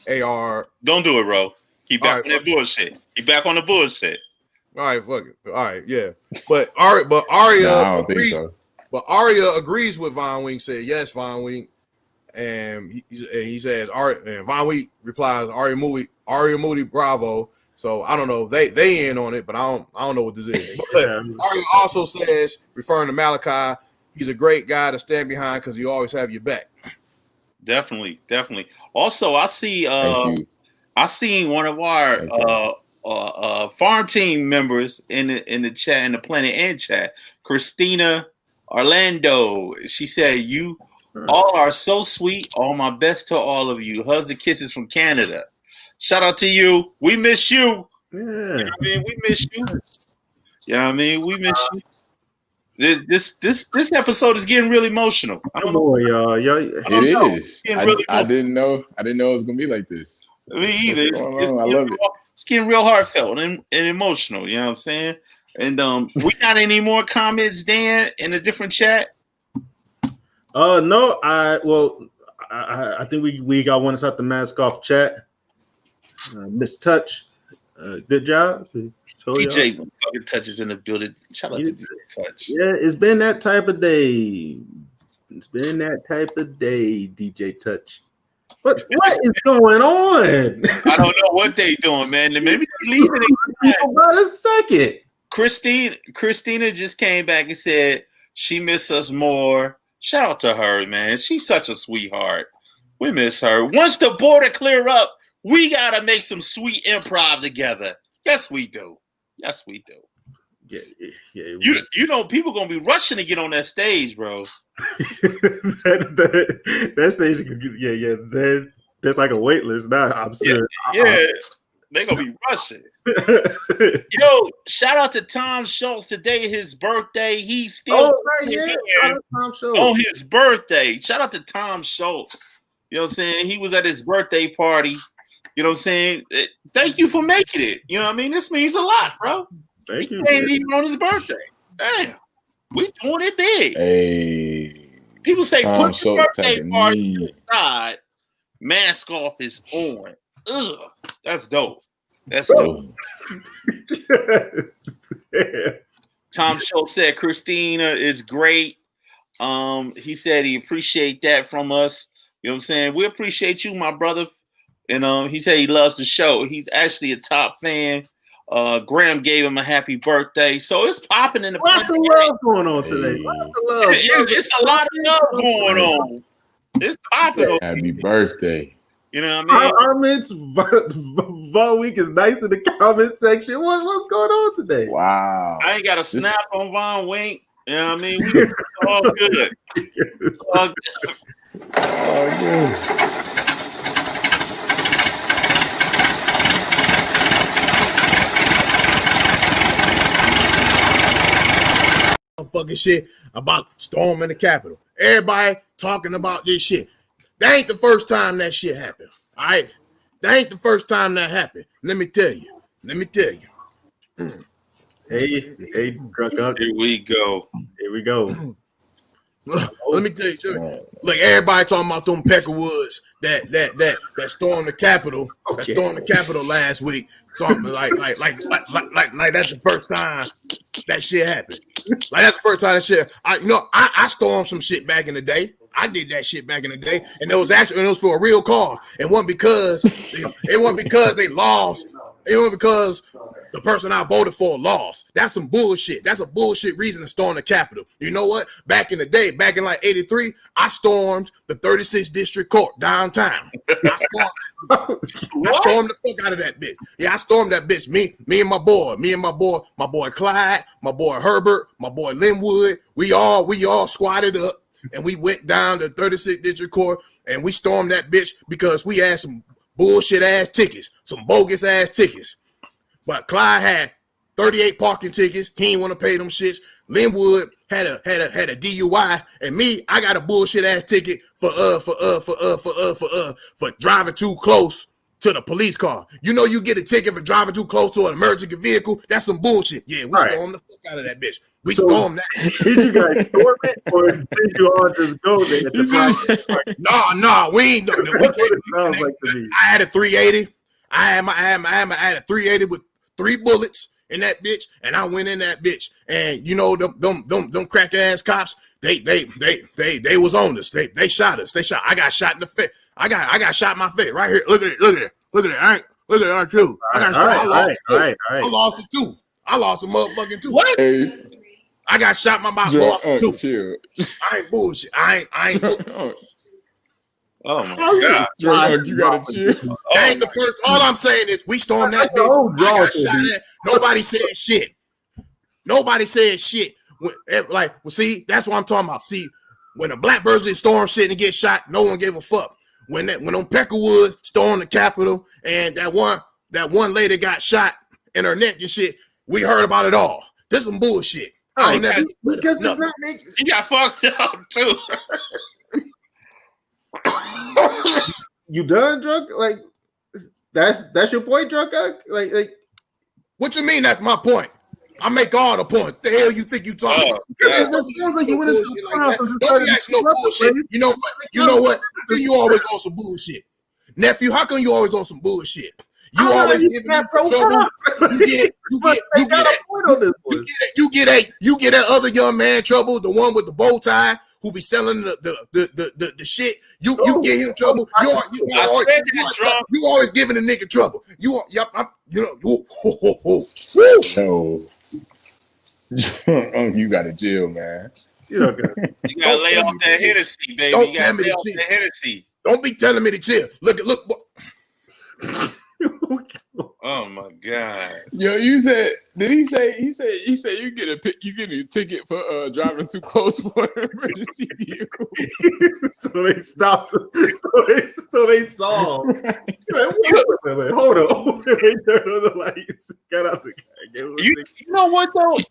AR. Don't do it, bro. He back All on that bullshit. He back on the bullshit. All right, fuck it. All right, yeah. But Aria Nah, I don't think agrees, so. but Aria agrees with Von Wink, said yes, Von Wink. And he says, and Von Wink replies, Aria Moody, bravo. So I don't know. They in on it, but I don't know what this is. But Aria also says, referring to Malachi, he's a great guy to stand behind because he always have your back. Definitely. Also, I see Thank you. I seen one of our farm team members in the chat, in the Planet Ant chat, Christina Orlando. She said, "You all are so sweet. All my best to all of you. Hugs and kisses from Canada. Shout out to you. We miss you. Yeah. You know what I mean? We miss you. You know what I mean? We miss you. This episode is getting really emotional. Come on, y'all. It is. Really I didn't know it was gonna be like this. Me either. I love it. It's getting real heartfelt and emotional. You know what I'm saying? And we got any more comments, Dan, in a different chat? No. I think we got one inside the Mask Off chat. Miss Touch, good job. DJ fucking Touches in the building. Shout out to DJ Touch. Yeah, it's been that type of day. DJ Touch. What is going on? I don't know what they doing, man. Maybe they're leaving it. About a second. Christina just came back and said she miss us more. Shout out to her, man. She's such a sweetheart. We miss her. Once the border clear up, we gotta make some sweet improv together. Yes, we do. Yeah. You know, people gonna be rushing to get on that stage, bro. that stage, there's like a wait list now. I'm serious. Yeah, they gonna be rushing. Yo, shout out to Tom Schultz today, his birthday. He's still on his birthday. Shout out to Tom Schultz. You know what I'm saying? He was at his birthday party. You know what I'm saying? Thank you for making it. You know what I mean? This means a lot, bro. Thank you. He came even on his birthday. Damn, we doing it big. Hey, people say Tom put your birthday party knee. aside. Mask Off is on. Ugh, that's dope. That's dope. Tom Schultz said Christina is great. He said he appreciate that from us. You know what I'm saying? We appreciate you, my brother. And he said he loves the show. He's actually a top fan. Graham gave him a happy birthday. So it's popping in the Lots of love going on today. Lots of love. It's a lot of love going on. It's popping. Happy birthday. You know what I mean? Comments, Von Week is nice in the comment section. What's going on today? Wow. I ain't got a snap on Von Wink. You know what I mean? It's all good. It's all good. Oh, good. Fucking shit about storming the Capitol. Everybody talking about this shit. That ain't the first time that shit happened. All right, that ain't the first time that happened. Let me tell you. Hey, Drunk Unk. Here we go. Let me tell you. Look, everybody talking about them Peckerwoods that stormed the Capitol. That stormed the Capitol last week. Something like that's the first time that shit happened. Like that's the first time that shit. I stormed some shit back in the day. I did that shit back in the day, and it was for a real cause. It wasn't because they lost. It wasn't because the person I voted for lost. That's some bullshit. That's a bullshit reason to storm the Capitol. You know what? Back in the day, back in like '83, I stormed the 36th District Court downtown. I stormed the fuck out of that bitch. Yeah, I stormed that bitch. Me and my boy Clyde, my boy Herbert, my boy Linwood. We all squatted up and we went down to 36th District Court and we stormed that bitch because we had some bullshit ass tickets, some bogus ass tickets. But Clyde had 38 parking tickets. He didn't want to pay them shits. Linwood had a DUI, and me, I got a bullshit ass ticket for driving too close to the police car. You know, you get a ticket for driving too close to an emergency vehicle. That's some bullshit. Yeah, we stormed the fuck out of that bitch. We stormed that. Did you guys storm it, or did you all just go there? Nah, we ain't. Sounds like to me. I had a 380. I had a 380 with 3 bullets in that bitch, and I went in that bitch. And you know them crack ass cops. They was on us. They shot us. I got shot in the face. I got shot in my face right here. Look at it. Look at it. Look at it. Look at it too. I lost a tooth. I lost a motherfucking tooth. What? Hey, I got shot in my mouth. Lost a tooth. Chill. I ain't bullshit. I ain't Oh my God. Drunk Unk, you gotta chill. That ain't the first. All I'm saying is we stormed that bitch. I got shot at. Nobody said shit. Nobody said shit. Like, well, see, that's what I'm talking about. See, when the Blackbirds storm shit and get shot, no one gave a fuck. When them Peckerwood stormed the Capitol and that one lady got shot in her neck and shit, we heard about it all. This some bullshit. Because it's not making. He got fucked up too. You done, Drunk? Like that's your point, Drunk Unk? Like what you mean? That's my point. I make all the points. The hell you think you talking about? sounds like you went into the house and Don't be asking no bullshit. You know what? You know what? How come you always on some bullshit? Nephew, how come you always on some bullshit? You always giving me trouble. You get that other young man trouble, the one with the bow tie who be selling the shit. You get him trouble. You always giving a nigga trouble. No. You gotta chill, man. You gotta lay off that Hennessy, baby. Don't you tell gotta me lay to off chill. that Hennessy. Don't be telling me to chill. Look. Oh my God. Yo, you said, did he say you get a ticket for driving too close for an emergency vehicle? So they stopped. So they saw. Like, wait, hold on. They turned on the lights. Got out the car. You know what though? In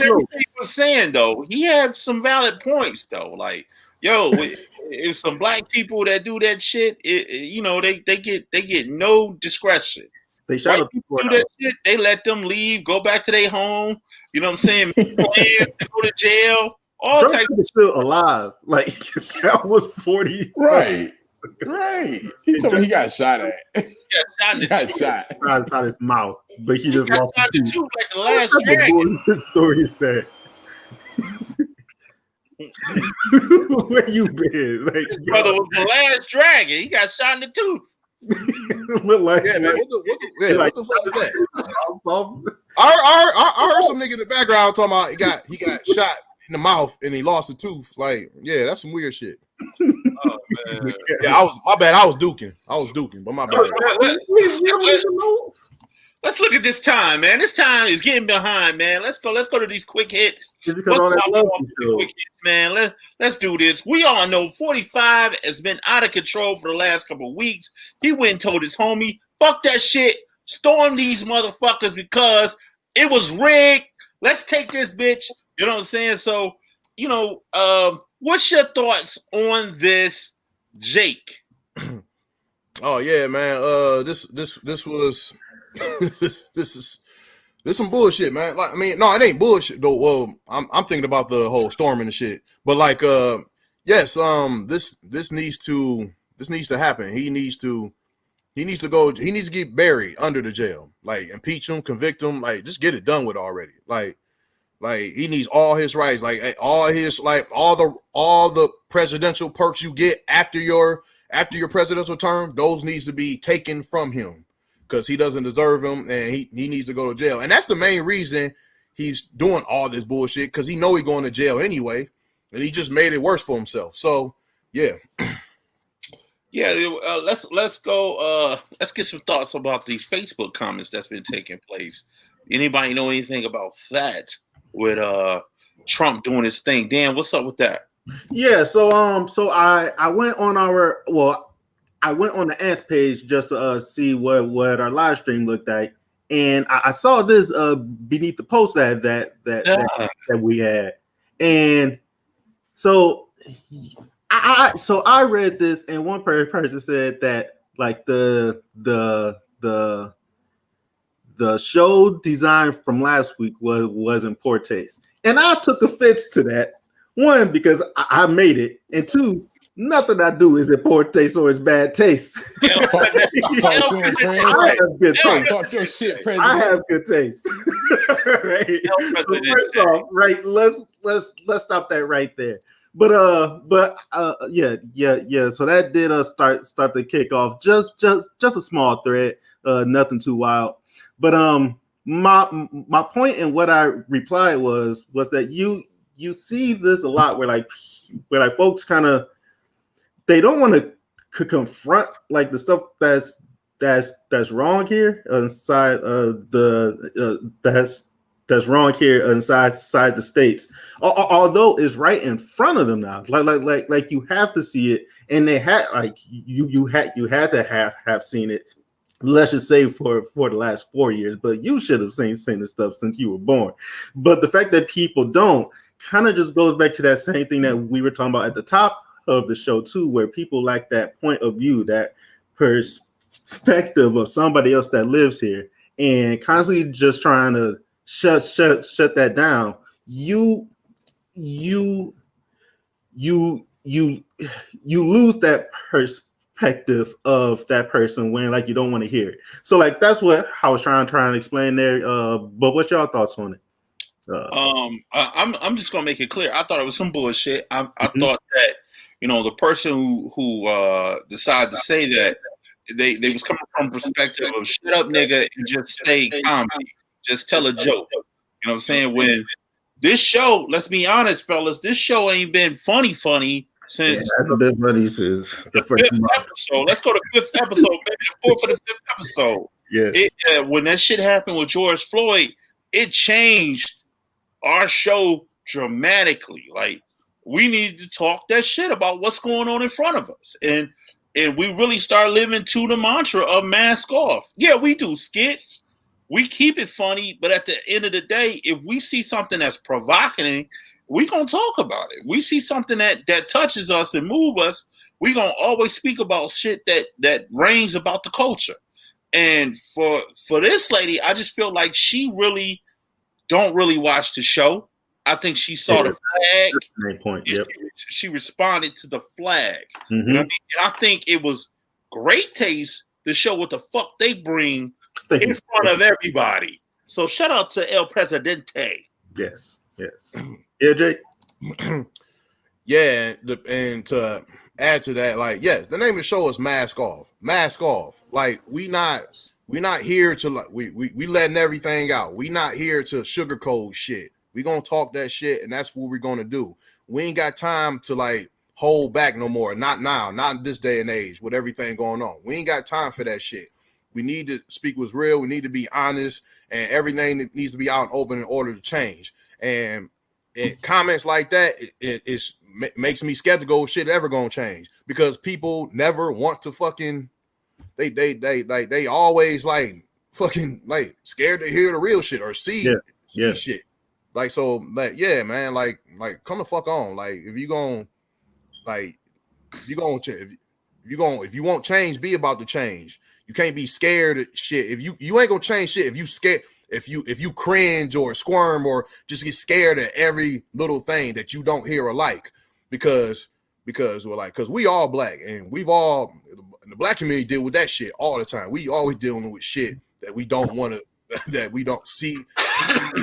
everything he was saying though, he had some valid points though. Like, yo, if some black people that do that shit, they get no discretion. They shot white people do that shit. They let them leave, go back to their home. You know what I'm saying? Plans, go to jail. All types of still alive. Like that was 40. Right. He told me he got shot at. He got shot inside his mouth, but he just lost shot the tooth like the last dragon. Story is that. Where you been? Like, brother was the last dragon. He got shot in the tooth. Look like man, what the fuck is that? I heard some nigga in the background talking about he got shot in the mouth and he lost a tooth. Like, yeah, that's some weird shit. Oh man. Yeah, I was duking, but my bad. Let's look at this time, man. This time is getting behind, man. Let's go to these quick hits. Man. Let's do this. We all know 45 has been out of control for the last couple of weeks. He went and told his homie, fuck that shit, storm these motherfuckers because it was rigged. Let's take this bitch. You know what I'm saying? So, what's your thoughts on this, Jake? Oh yeah, man. This was this is some bullshit, man. Like, I mean, no, it ain't bullshit though. Well, I'm thinking about the whole storming and shit. But like, yes, this needs to happen. He needs to get buried under the jail. Like, impeach him, convict him, like just get it done with already. Like he needs all his rights, like all the presidential perks you get after your presidential term, those needs to be taken from him. Because he doesn't deserve him and he needs to go to jail. And that's the main reason he's doing all this bullshit, because he know he's going to jail anyway. And he just made it worse for himself. So, yeah. Yeah, let's go. Let's get some thoughts about these Facebook comments that's been taking place. Anybody know anything about that with Trump doing his thing? Dan, what's up with that? Yeah, so I went on I went on the Ants page just to see what our live stream looked like, and I saw this beneath the post that we had, and so I read this, and one person said that like the show design from last week was in poor taste, and I took offense to that. One, because I made it, and two, nothing I do is in poor taste or it's bad taste. Talk to him, friend. I have good taste. Talk your shit, I President. have good taste. Right. So first off, right, let's stop that right there. But yeah. So that did start the kickoff. Just a small thread, nothing too wild. But my point and what I replied was that you see this a lot where like folks kind of they don't want to confront like the stuff that's wrong here inside that's wrong here inside the states, although it's right in front of them now. Like you have to see it, and they had like you had to have seen it. Let's just say for the last 4 years, but you should have seen this stuff since you were born. But the fact that people don't kind of just goes back to that same thing that we were talking about at the top of the show too, where people lack that point of view, that perspective of somebody else that lives here, and constantly just trying to shut that down. You lose that perspective of that person when like you don't want to hear it. So like that's what I was trying to explain there. But what's your thoughts on it? I'm just gonna make it clear. I thought it was some bullshit. I thought that the person who decided to say that they was coming from a perspective of shut up nigga and just say comedy, just tell a joke. You know what I'm saying? When this show, let's be honest, fellas, this show ain't been funny since the fifth episode. Let's go to fifth episode, maybe the fourth or the fifth episode. Yes. When that shit happened with George Floyd, it changed our show dramatically. Like we need to talk that shit about what's going on in front of us, and we really start living to the mantra of mask off. Yeah, we do skits. We keep it funny, but at the end of the day, if we see something that's provocative, we gonna talk about it. We see something that touches us and move us, we gonna always speak about shit that rings about the culture. And for this lady, I just feel like she really don't really watch the show. I think she saw the flag. That's the main point. Yep. She responded to the flag. Mm-hmm. You know what I mean? And I think it was great taste to show what the fuck they bring in front of everybody. So shout out to El Presidente. Yes. Yeah, Jake. Yeah, and to add to that, like, yes, the name of the show is Mask Off. Mask Off. Like, we not here to like we letting everything out. We not here to sugarcoat shit. We gonna talk that shit, and that's what we're gonna do. We ain't got time to like hold back no more. Not now, not in this day and age with everything going on. We ain't got time for that shit. We need to speak what's real. We need to be honest, and everything that needs to be out and open in order to change. And comments like that, it makes me skeptical shit ever gonna change, because people never want to fucking they always like fucking like scared to hear the real shit or see shit. Like, so, like, yeah, man, like come the fuck on. Like, if you want change, be about the change. You can't be scared of shit. If you ain't gonna change shit, if you scared, if you cringe or squirm or just get scared at every little thing that you don't hear or like, because we all black, and we've all the black community deal with that shit all the time. We always dealing with shit that we don't want to, that we don't see,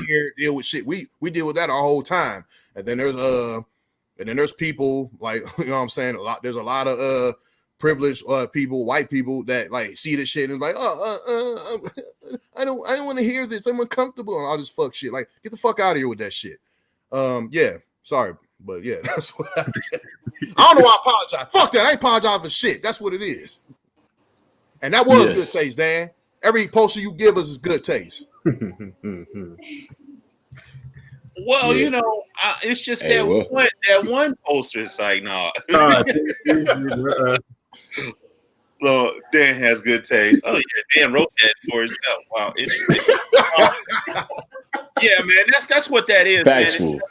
hear, deal with shit. We deal with that our whole time. And then there's people like, you know what I'm saying? There's a lot of privileged people, white people that like see this shit and like, I don't want to hear this. I'm uncomfortable and all this fuck shit. Like, get the fuck out of here with that shit. Yeah, sorry, but yeah, that's what I did. I don't know why I apologize. Fuck that. I ain't apologize for shit. That's what it is. And that was good taste, Dan. Every poster you give us is good taste. Well, you know, it's just one poster. It's like, no. Well, Dan has good taste. Oh yeah, Dan wrote that for himself. Wow, interesting. Yeah, man, that's what that is. Factual. Man.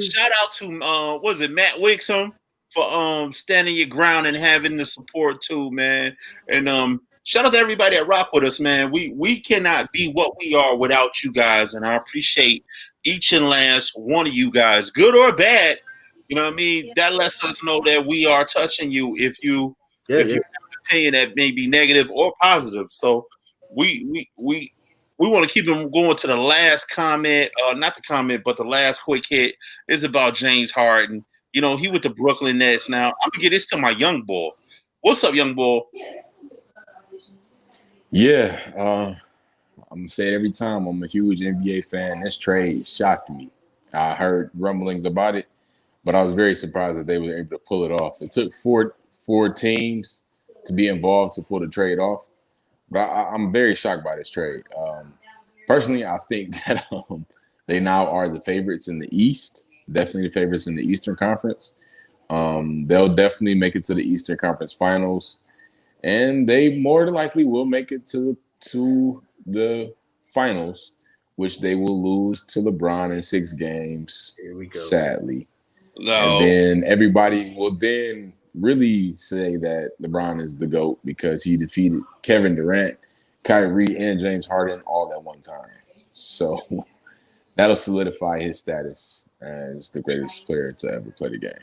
Shout out to was it Matt Wixom for standing your ground and having the support too, man. And shout out to everybody that rock with us, man. We cannot be what we are without you guys, and I appreciate each and last one of you guys, good or bad. You know what I mean? That lets us know that we are touching you if you have an opinion that may be negative or positive. So we want to keep them going to the last comment, not the comment, but the last quick hit is about James Harden. You know, he with the Brooklyn Nets now. I'm gonna get this to my young boy. What's up, young boy? Yeah, I'm gonna say it every time. I'm a huge NBA fan. This trade shocked me. I heard rumblings about it, but I was very surprised that they were able to pull it off. It took four teams to be involved to pull the trade off, but I'm very shocked by this trade. Personally, I think that they now are the favorites in the East, definitely the favorites in the Eastern Conference. They'll definitely make it to the Eastern Conference Finals, and they more than likely will make it to the finals, which they will lose to LeBron in 6 games, Here we go. sadly. No. And then everybody will then really say that LeBron is the GOAT because he defeated Kevin Durant, Kyrie, and James Harden all at one time. So that'll solidify his status as the greatest player to ever play the game.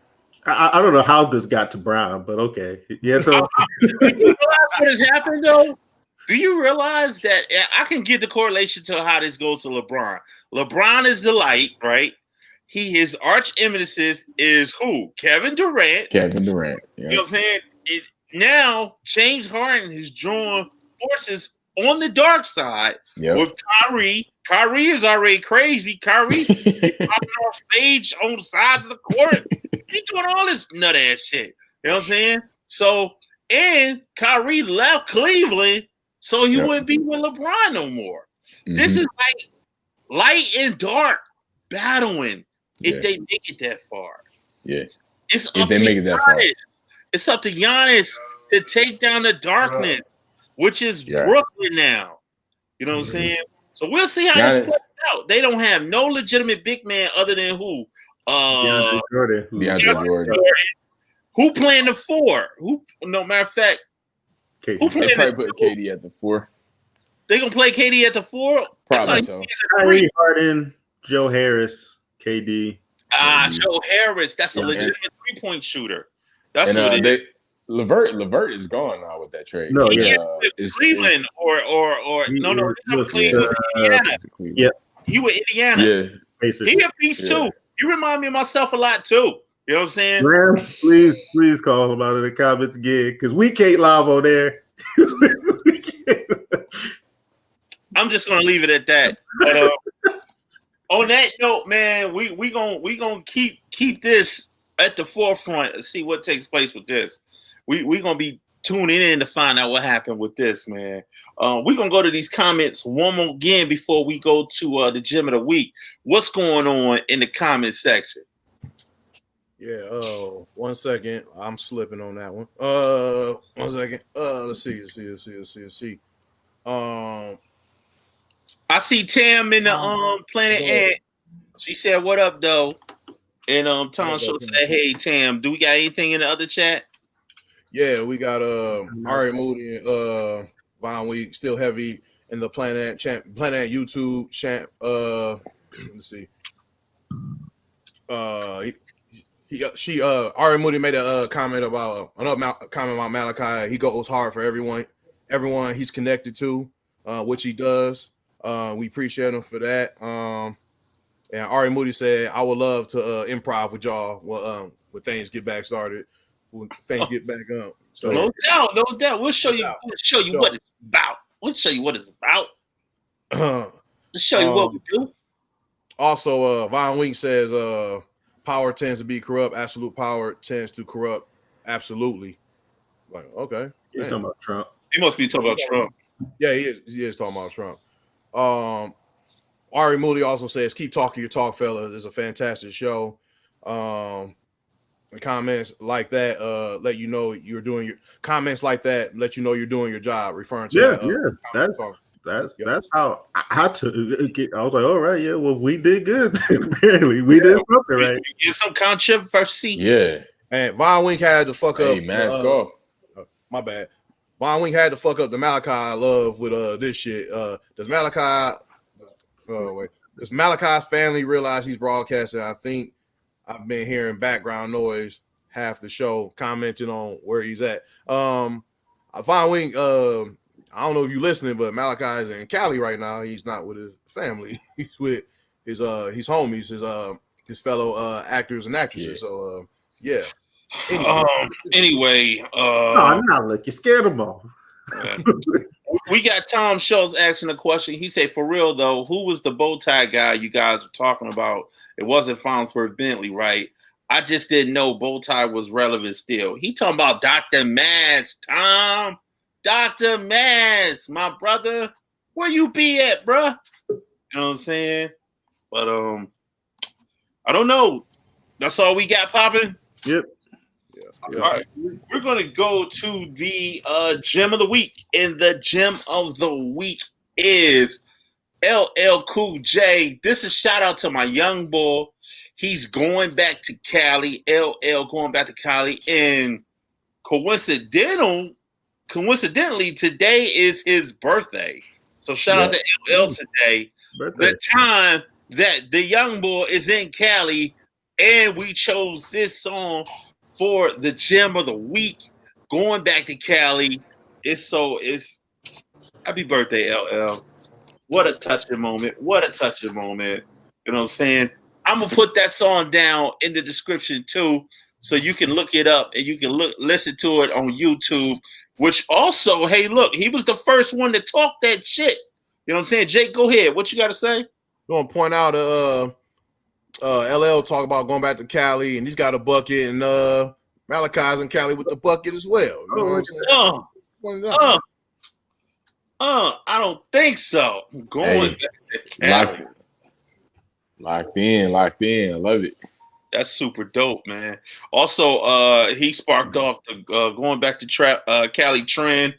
I don't know how this got to Brown, but okay. Yeah, so Do you realize what has happened though? Do you realize that I can get the correlation to how this goes to LeBron? LeBron is the light, right? His arch nemesis is who? Kevin Durant. Kevin Durant. Yeah. You know what I'm saying? Now James Harden has drawn forces on the dark side with Kyrie. Kyrie is already crazy. Kyrie on stage on the sides of the court. He's doing all this nut ass shit. You know what I'm saying? So, and Kyrie left Cleveland so he wouldn't be with LeBron no more. Mm-hmm. This is like light and dark battling if they make it that far. Yeah. It's up to Giannis. It's up to Giannis to take down the darkness, which is Brooklyn now. You know what I'm saying? So we'll see how this plays out. They don't have no legitimate big man other than who? DeAndre Jordan. Who playing the 4? No matter of fact, who playing they probably put KD at the 4. They gonna play KD at the 4? Probably so. Kyrie, Harden, Joe Harris, KD. Joe Harris. That's a legitimate 3-point shooter. That's and, what it is. LeVert is gone now with that trade. No, Cleveland or no, Cleveland, Indiana. Yeah, he was Indiana. Yeah, he a piece too. You remind me of myself a lot too. You know what I'm saying? Graham, please call him out in the comments again because we can't live on there. I'm just gonna leave it at that. But on that note, man, we gonna keep this at the forefront and see what takes place with this. We gonna be tuning in to find out what happened with this, man. We're gonna go to these comments one more again before we go to the gym of the week. What's going on in the comment section? Yeah, 1 second. I'm slipping on that one. 1 second. Let's see. I see Tam in the Planet Ant. She said, "What up, though?" And Tom Show said, "Hey, Tam, do we got anything in the other chat?" Yeah, we got Ari Moody and Von Week still heavy in the Planet YouTube champ. Let's see. Ari Moody made a comment about Malachi. He goes hard for everyone he's connected to, which he does. We appreciate him for that. And Ari Moody said, "I would love to improv with y'all when things get back started, when things get back up." So no doubt. We'll show you what it's about. We'll show you what it's about. Let's show you what we do. Also, Von Wink says, "Power tends to be corrupt. Absolute power tends to corrupt. Absolutely." Like, okay, he's talking about Trump. He must be talking about Trump. Yeah, he is talking about Trump. Ari Moody also says, "Keep talking your talk, fellas. It's a fantastic show." Comments like that let you know you're doing your comments like that let you know you're doing your job. Referring to that's how I to get. I was like, all right, yeah, well, we did good. Apparently, we did something right. Get some controversy. Yeah, And Von Wink had to fuck Hey, up. mask off. My bad. Von Wink had to fuck up the Malachi love with this shit. Does Malachi? Wait. Does Malachi's family realize he's broadcasting? I think I've been hearing background noise half the show commenting on where he's at. Von Wink. I don't know if you're listening, but Malachi is in Cali right now. He's not with his family. He's with his homies, his fellow actors and actresses. Yeah. So yeah. Anyway, No, not look. You scared them all. we got Tom Schultz asking a question. He said, "For real though, who was the bow tie guy you guys were talking about? It wasn't Farnsworth Bentley, right? I just didn't know bow tie was relevant still." He talking about Dr. Mass, Tom. Dr. Mass, my brother. Where you be at, bruh? You know what I'm saying? But I don't know. That's all we got popping. Yep. All right, we're gonna go to the gem of the week, and the gem of the week is LL Cool J. This is shout out to my young boy. He's going back to Cali. LL going back to Cali, and coincidentally, today is his birthday. So shout out to LL today. Birthday. The time that the young boy is in Cali, and we chose this song for the gem of the week. Going back to Cali. It's happy birthday, LL. What a touching moment. What a touching moment. You know what I'm saying? I'm gonna put that song down in the description too, so you can look it up and you can listen to it on YouTube. Which also, hey, look, he was the first one to talk that shit. You know what I'm saying? Jake, go ahead. What you got to say? Going to point out LL talk about going back to Cali, and he's got a bucket, and Malachi's in Cali with the bucket as well. You know what I'm saying? I don't think so. Going back to Cali. Locked in. I love it. That's super dope, man. Also, he sparked off the going back to Cali trend.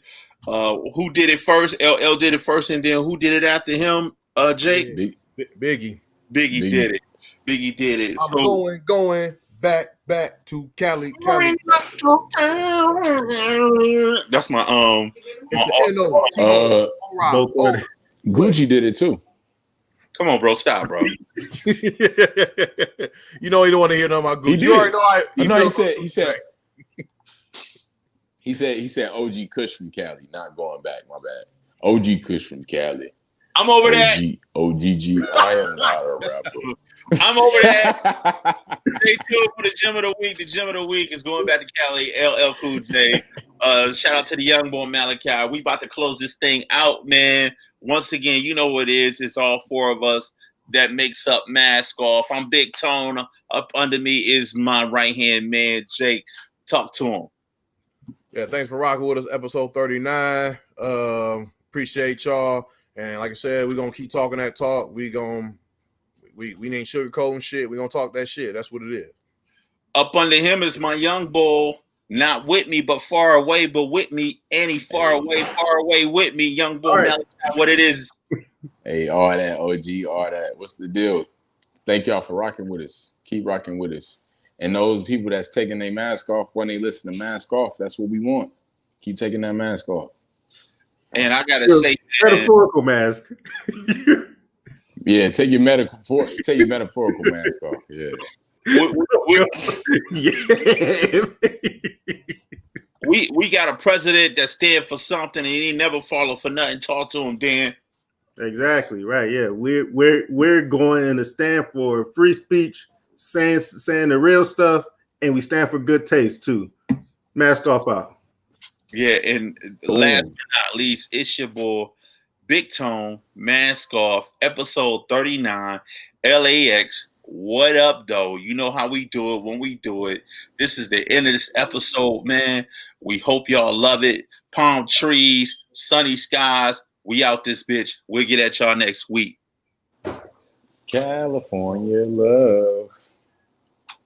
Who did it first? LL did it first, and then who did it after him? Jake? Biggie. Biggie did it. Biggie did it. I'm going back to Cali. That's my Gucci did it too. Come on, bro. Stop, bro. You know you don't want to hear nothing about Gucci. You already know he said OG Kush from Cali, not going back. My bad. OG Kush from Cali. I'm over that. OGG. I am not a rapper. I'm over that. Stay tuned for the gem of the week. The gem of the week is going back to Cali. LL Cool J. Shout out to the young boy Malachi. We about to close this thing out, man. Once again, you know what it is. It's all four of us that makes up Mask Off. I'm Big Tone. Up under me is my right-hand man, Jake. Talk to him. Yeah, thanks for rocking with us. Episode 39. Appreciate y'all. And like I said, we're going to keep talking that talk. We ain't sugarcoating shit. We're going to talk that shit. That's what it is. Up under him is my young bull. Not with me, but far away, but with me. And he far away with me. Young bull, right. Malachi, what it is. Hey, all that, OG, all that. What's the deal? Thank y'all for rocking with us. Keep rocking with us. And those people that's taking their mask off when they listen to Mask Off, that's what we want. Keep taking that mask off. And I gotta say, metaphorical mask. Yeah, take your metaphorical mask off. Yeah. We got a president that stand for something and he never follow for nothing. Talk to him, Dan. Exactly right. Yeah, we're going to stand for free speech, saying the real stuff, and we stand for good taste too. Mask off out. Yeah, and last but not least, it's your boy, Big Tone, Mask Off, episode 39, L.A.X. What up, though? You know how we do it when we do it. This is the end of this episode, man. We hope y'all love it. Palm trees, sunny skies. We out this bitch. We'll get at y'all next week. California love.